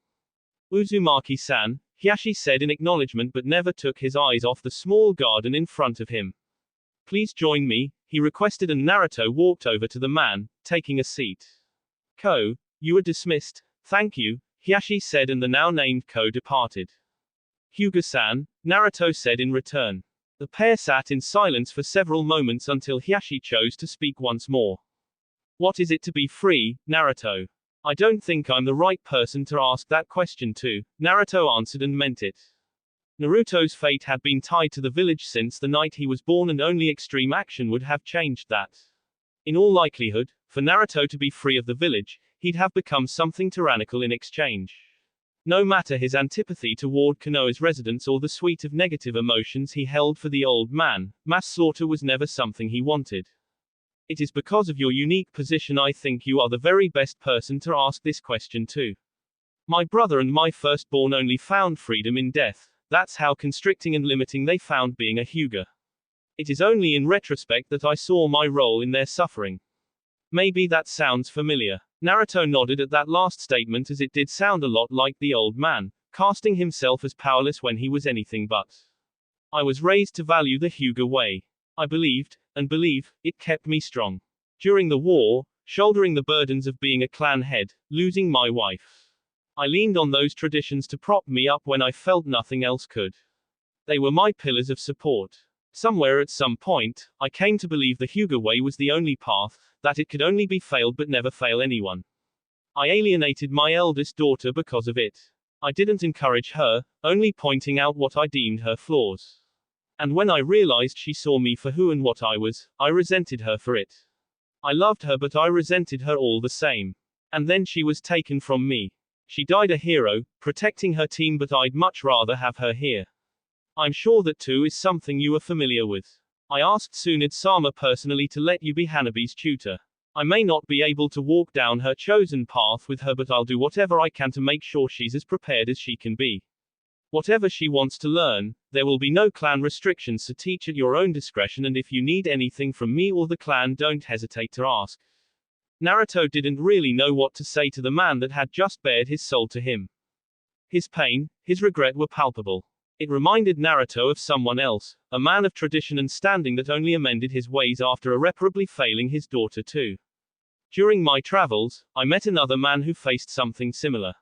Uzumaki-san, Hiashi said in acknowledgement, but never took his eyes off the small garden in front of him. Please join me, he requested, and Naruto walked over to the man, taking a seat. You are dismissed, Thank you, Hiashi said, and the now named Ko departed. Hyuga-san, Naruto said in return. The pair sat in silence for several moments until Hiashi chose to speak once more. What is it to be free, Naruto? I don't think I'm the right person to ask that question to, Naruto answered and meant it. Naruto's fate had been tied to the village since the night he was born, and only extreme action would have changed that. In all likelihood, for Naruto to be free of the village, he'd have become something tyrannical in exchange. No matter his antipathy toward Konoha's residence or the suite of negative emotions he held for the old man, mass slaughter was never something he wanted. It is because of your unique position I think you are the very best person to ask this question to. My brother and my firstborn only found freedom in death. That's how constricting and limiting they found being a Hyuga. It is only in retrospect that I saw my role in their suffering. Maybe that sounds familiar. Naruto nodded at that last statement, as it did sound a lot like the old man, casting himself as powerless when he was anything but. I was raised to value the Hyuga way. I believed, and believe, it kept me strong. During the war, shouldering the burdens of being a clan head, losing my wife. I leaned on those traditions to prop me up when I felt nothing else could. They were my pillars of support. Somewhere at some point, I came to believe the Hyuga way was the only path, that it could only be failed but never fail anyone. I alienated my eldest daughter because of it. I didn't encourage her, only pointing out what I deemed her flaws. And when I realized she saw me for who and what I was, I resented her for it. I loved her, but I resented her all the same. And then she was taken from me. She died a hero, protecting her team, but I'd much rather have her here. I'm sure that too is something you are familiar with. I asked Tsunade-sama personally to let you be Hanabi's tutor. I may not be able to walk down her chosen path with her, but I'll do whatever I can to make sure she's as prepared as she can be. Whatever she wants to learn, there will be no clan restrictions, so teach at your own discretion, and if you need anything from me or the clan, don't hesitate to ask. Naruto didn't really know what to say to the man that had just bared his soul to him. His pain, his regret were palpable. It reminded Naruto of someone else, a man of tradition and standing that only amended his ways after irreparably failing his daughter too. During my travels, I met another man who faced something similar.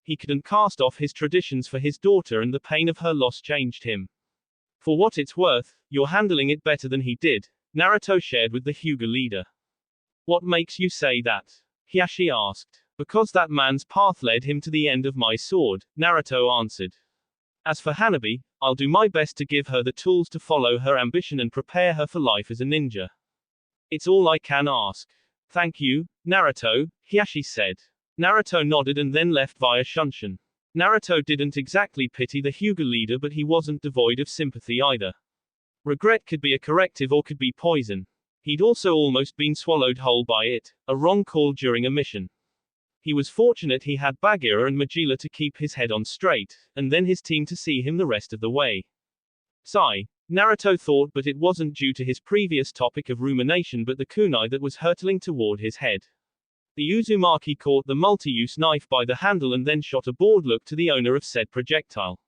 He couldn't cast off his traditions for his daughter, and the pain of her loss changed him. For what it's worth, you're handling it better than he did, Naruto shared with the Hyuga leader. What makes you say that? Hiashi asked. Because that man's path led him to the end of my sword, Naruto answered. As for Hanabi, I'll do my best to give her the tools to follow her ambition and prepare her for life as a ninja. It's all I can ask. Thank you, Naruto, Hiashi said. Naruto nodded and then left via Shunshin. Naruto didn't exactly pity the Hyuga leader, but he wasn't devoid of sympathy either. Regret could be a corrective or could be poison. He'd also almost been swallowed whole by it, a wrong call during a mission. He was fortunate he had Bagheera and Majila to keep his head on straight, and then his team to see him the rest of the way. Sigh, Naruto thought, but it wasn't due to his previous topic of rumination but the kunai that was hurtling toward his head. The Uzumaki caught the multi-use knife by the handle and then shot a bored look to the owner of said projectile.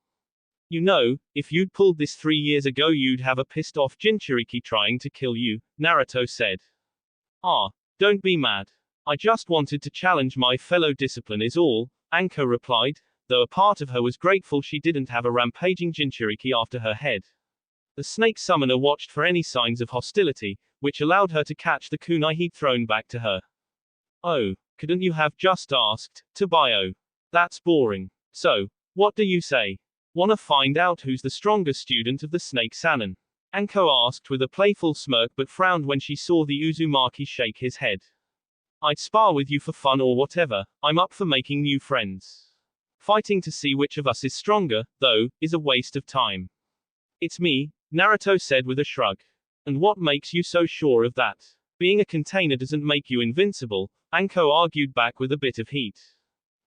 You know, if you'd pulled this 3 years ago you'd have a pissed-off Jinchuriki trying to kill you, Naruto said. Ah, don't be mad. I just wanted to challenge my fellow discipline is all, Anko replied, though a part of her was grateful she didn't have a rampaging Jinchuriki after her head. The snake summoner watched for any signs of hostility, which allowed her to catch the kunai he'd thrown back to her. Oh, couldn't you have just asked, Tabayo? That's boring. So, what do you say? Wanna find out who's the strongest student of the snake Sannin? Anko asked with a playful smirk but frowned when she saw the Uzumaki shake his head. I'd spar with you for fun or whatever, I'm up for making new friends. Fighting to see which of us is stronger, though, is a waste of time. It's me, Naruto said with a shrug. And what makes you so sure of that? Being a container doesn't make you invincible, Anko argued back with a bit of heat.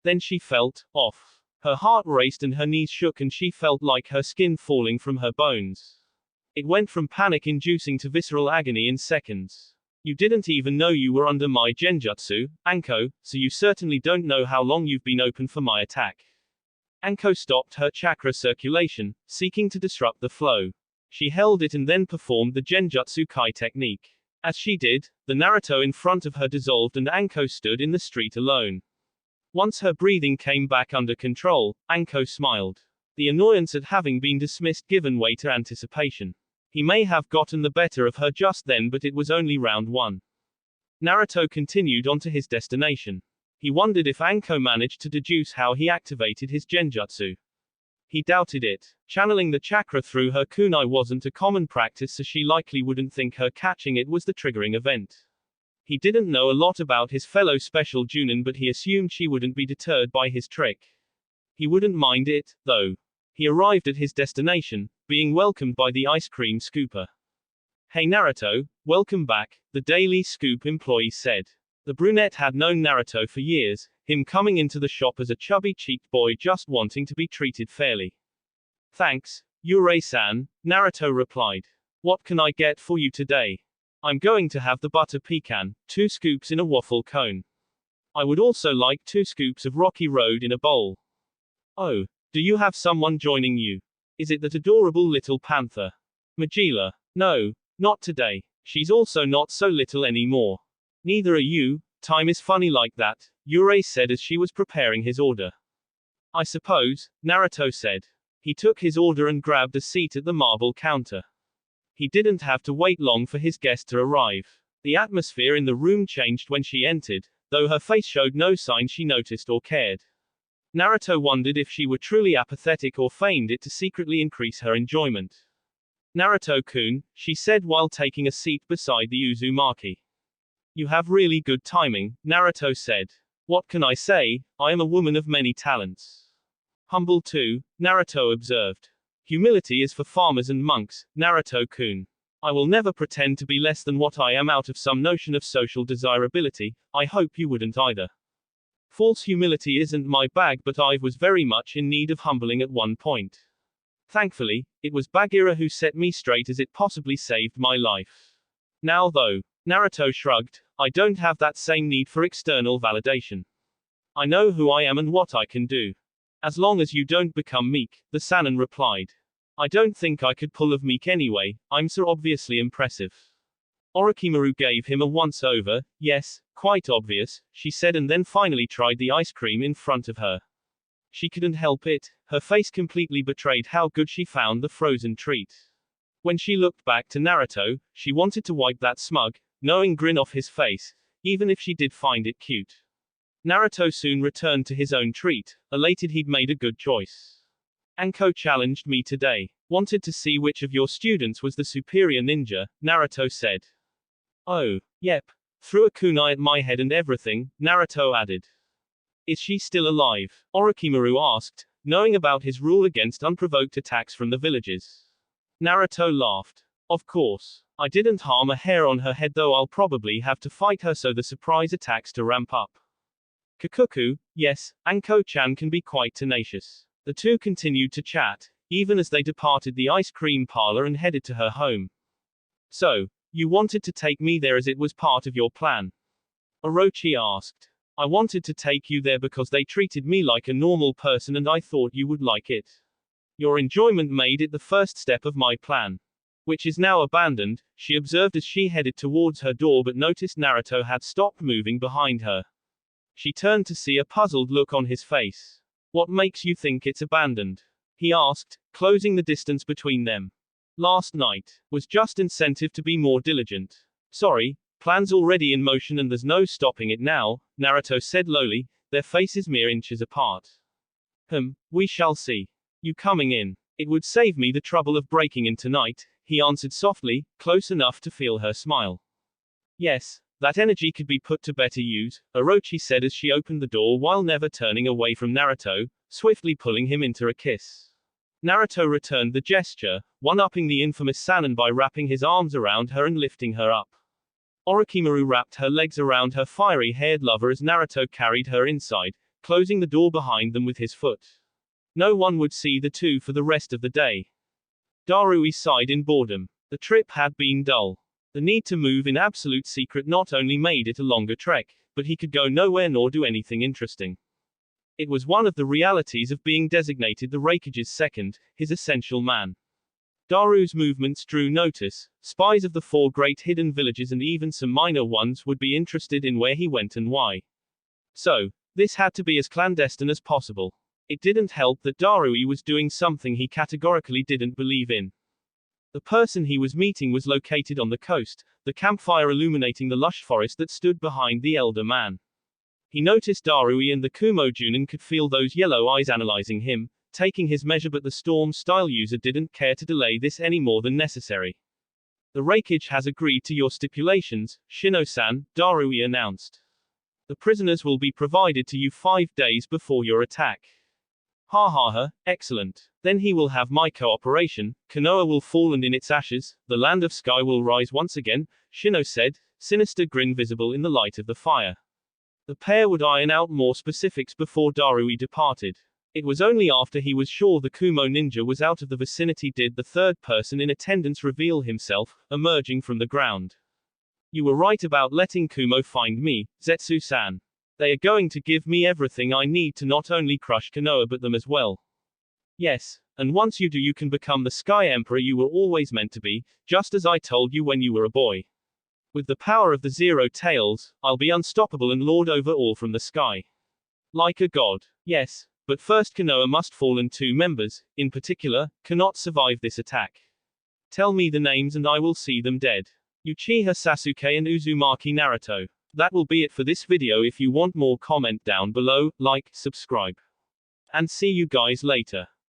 Then she felt off. Her heart raced and her knees shook and she felt like her skin falling from her bones. It went from panic-inducing to visceral agony in seconds. You didn't even know you were under my genjutsu, Anko, so you certainly don't know how long you've been open for my attack. Anko stopped her chakra circulation, seeking to disrupt the flow. She held it and then performed the genjutsu kai technique. As she did, the Naruto in front of her dissolved and Anko stood in the street alone. Once her breathing came back under control, Anko smiled. The annoyance at having been dismissed given way to anticipation. He may have gotten the better of her just then, but it was only round 1. Naruto continued on to his destination. He wondered if Anko managed to deduce how he activated his genjutsu. He doubted it. Channeling the chakra through her kunai wasn't a common practice, so she likely wouldn't think her catching it was the triggering event. He didn't know a lot about his fellow special Junin, but he assumed she wouldn't be deterred by his trick. He wouldn't mind it, though. He arrived at his destination, being welcomed by the ice cream scooper. "Hey Naruto, welcome back," the Daily Scoop employee said. The brunette had known Naruto for years, him coming into the shop as a chubby-cheeked boy just wanting to be treated fairly. "Thanks, Urei-san," Naruto replied. "What can I get for you today?" "I'm going to have the butter pecan, 2 scoops in a waffle cone. I would also like 2 scoops of Rocky Road in a bowl." "Oh, do you have someone joining you? Is it that adorable little panther? Magila?" "No, not today. She's also not so little anymore." "Neither are you, time is funny like that," Urei said as she was preparing his order. "I suppose," Naruto said. He took his order and grabbed a seat at the marble counter. He didn't have to wait long for his guest to arrive. The atmosphere in the room changed when she entered, though her face showed no sign she noticed or cared. Naruto wondered if she were truly apathetic or feigned it to secretly increase her enjoyment. "Naruto-kun," she said while taking a seat beside the Uzumaki. "You have really good timing," Naruto said. "What can I say, I am a woman of many talents." "Humble too," Naruto observed. "Humility is for farmers and monks, Naruto-kun. I will never pretend to be less than what I am out of some notion of social desirability, I hope you wouldn't either. False humility isn't my bag, but I was very much in need of humbling at one point. Thankfully, it was Bagheera who set me straight as it possibly saved my life. Now though," Naruto shrugged, "I don't have that same need for external validation. I know who I am and what I can do. As long as you don't become meek," the Sannin replied. "I don't think I could pull of meek anyway, I'm so obviously impressive." Orochimaru gave him a once-over. "Yes, quite obvious," she said, and then finally tried the ice cream in front of her. She couldn't help it, her face completely betrayed how good she found the frozen treat. When she looked back to Naruto, she wanted to wipe that smug, knowing grin off his face, even if she did find it cute. Naruto soon returned to his own treat, elated he'd made a good choice. "Anko challenged me today. Wanted to see which of your students was the superior ninja," Naruto said. "Oh, yep. Threw a kunai at my head and everything," Naruto added. "Is she still alive?" Orochimaru asked, knowing about his rule against unprovoked attacks from the villagers. Naruto laughed. "Of course. I didn't harm a hair on her head, though I'll probably have to fight her so the surprise attacks to ramp up." Kikuku, yes, Anko-chan can be quite tenacious. The two continued to chat, even as they departed the ice cream parlor and headed to her home. "So, you wanted to take me there as it was part of your plan?" Orochi asked. "I wanted to take you there because they treated me like a normal person and I thought you would like it. Your enjoyment made it the first step of my plan. Which is now abandoned," she observed as she headed towards her door but noticed Naruto had stopped moving behind her. She turned to see a puzzled look on his face. "What makes you think it's abandoned?" he asked, closing the distance between them. "Last night was just incentive to be more diligent. Sorry, plan's already in motion and there's no stopping it now," Naruto said lowly, their faces mere inches apart. We shall see. You coming in? It would save me the trouble of breaking in tonight," he answered softly, close enough to feel her smile. "Yes, that energy could be put to better use," Orochi said as she opened the door while never turning away from Naruto, swiftly pulling him into a kiss. Naruto returned the gesture, one-upping the infamous Sannin by wrapping his arms around her and lifting her up. Orochimaru wrapped her legs around her fiery-haired lover as Naruto carried her inside, closing the door behind them with his foot. No one would see the two for the rest of the day. Darui sighed in boredom. The trip had been dull. The need to move in absolute secret not only made it a longer trek, but he could go nowhere nor do anything interesting. It was one of the realities of being designated the Raikage's second, his essential man. Daru's movements drew notice. Spies of the 4 great hidden villages and even some minor ones would be interested in where he went and why. So, This had to be as clandestine as possible. It didn't help that Darui was doing something he categorically didn't believe in. The person he was meeting was located on the coast, the campfire illuminating the lush forest that stood behind the elder man. He noticed Darui and the Kumo Junin could feel those yellow eyes analyzing him, taking his measure, but the storm-style user didn't care to delay this any more than necessary. The Reikage has agreed to your stipulations, Shino-san, Darui announced. The prisoners will be provided to you 5 days before your attack. Ha ha ha, excellent. Then he will have my cooperation, Konoha will fall and in its ashes, the land of sky will rise once again, Shino said, sinister grin visible in the light of the fire. The pair would iron out more specifics before Darui departed. It was only after he was sure the Kumo ninja was out of the vicinity did the third person in attendance reveal himself, emerging from the ground. You were right about letting Kumo find me, Zetsu-san. They are going to give me everything I need to not only crush Konoha but them as well. Yes, and once you do you can become the Sky Emperor you were always meant to be, just as I told you when you were a boy. With the power of the Zero Tails, I'll be unstoppable and lord over all from the sky. Like a god. Yes, but first Konoha must fall and 2 members, in particular, cannot survive this attack. Tell me the names and I will see them dead. Uchiha Sasuke and Uzumaki Naruto. That will be it for this video. If you want more, comment down below, like, subscribe. And see you guys later.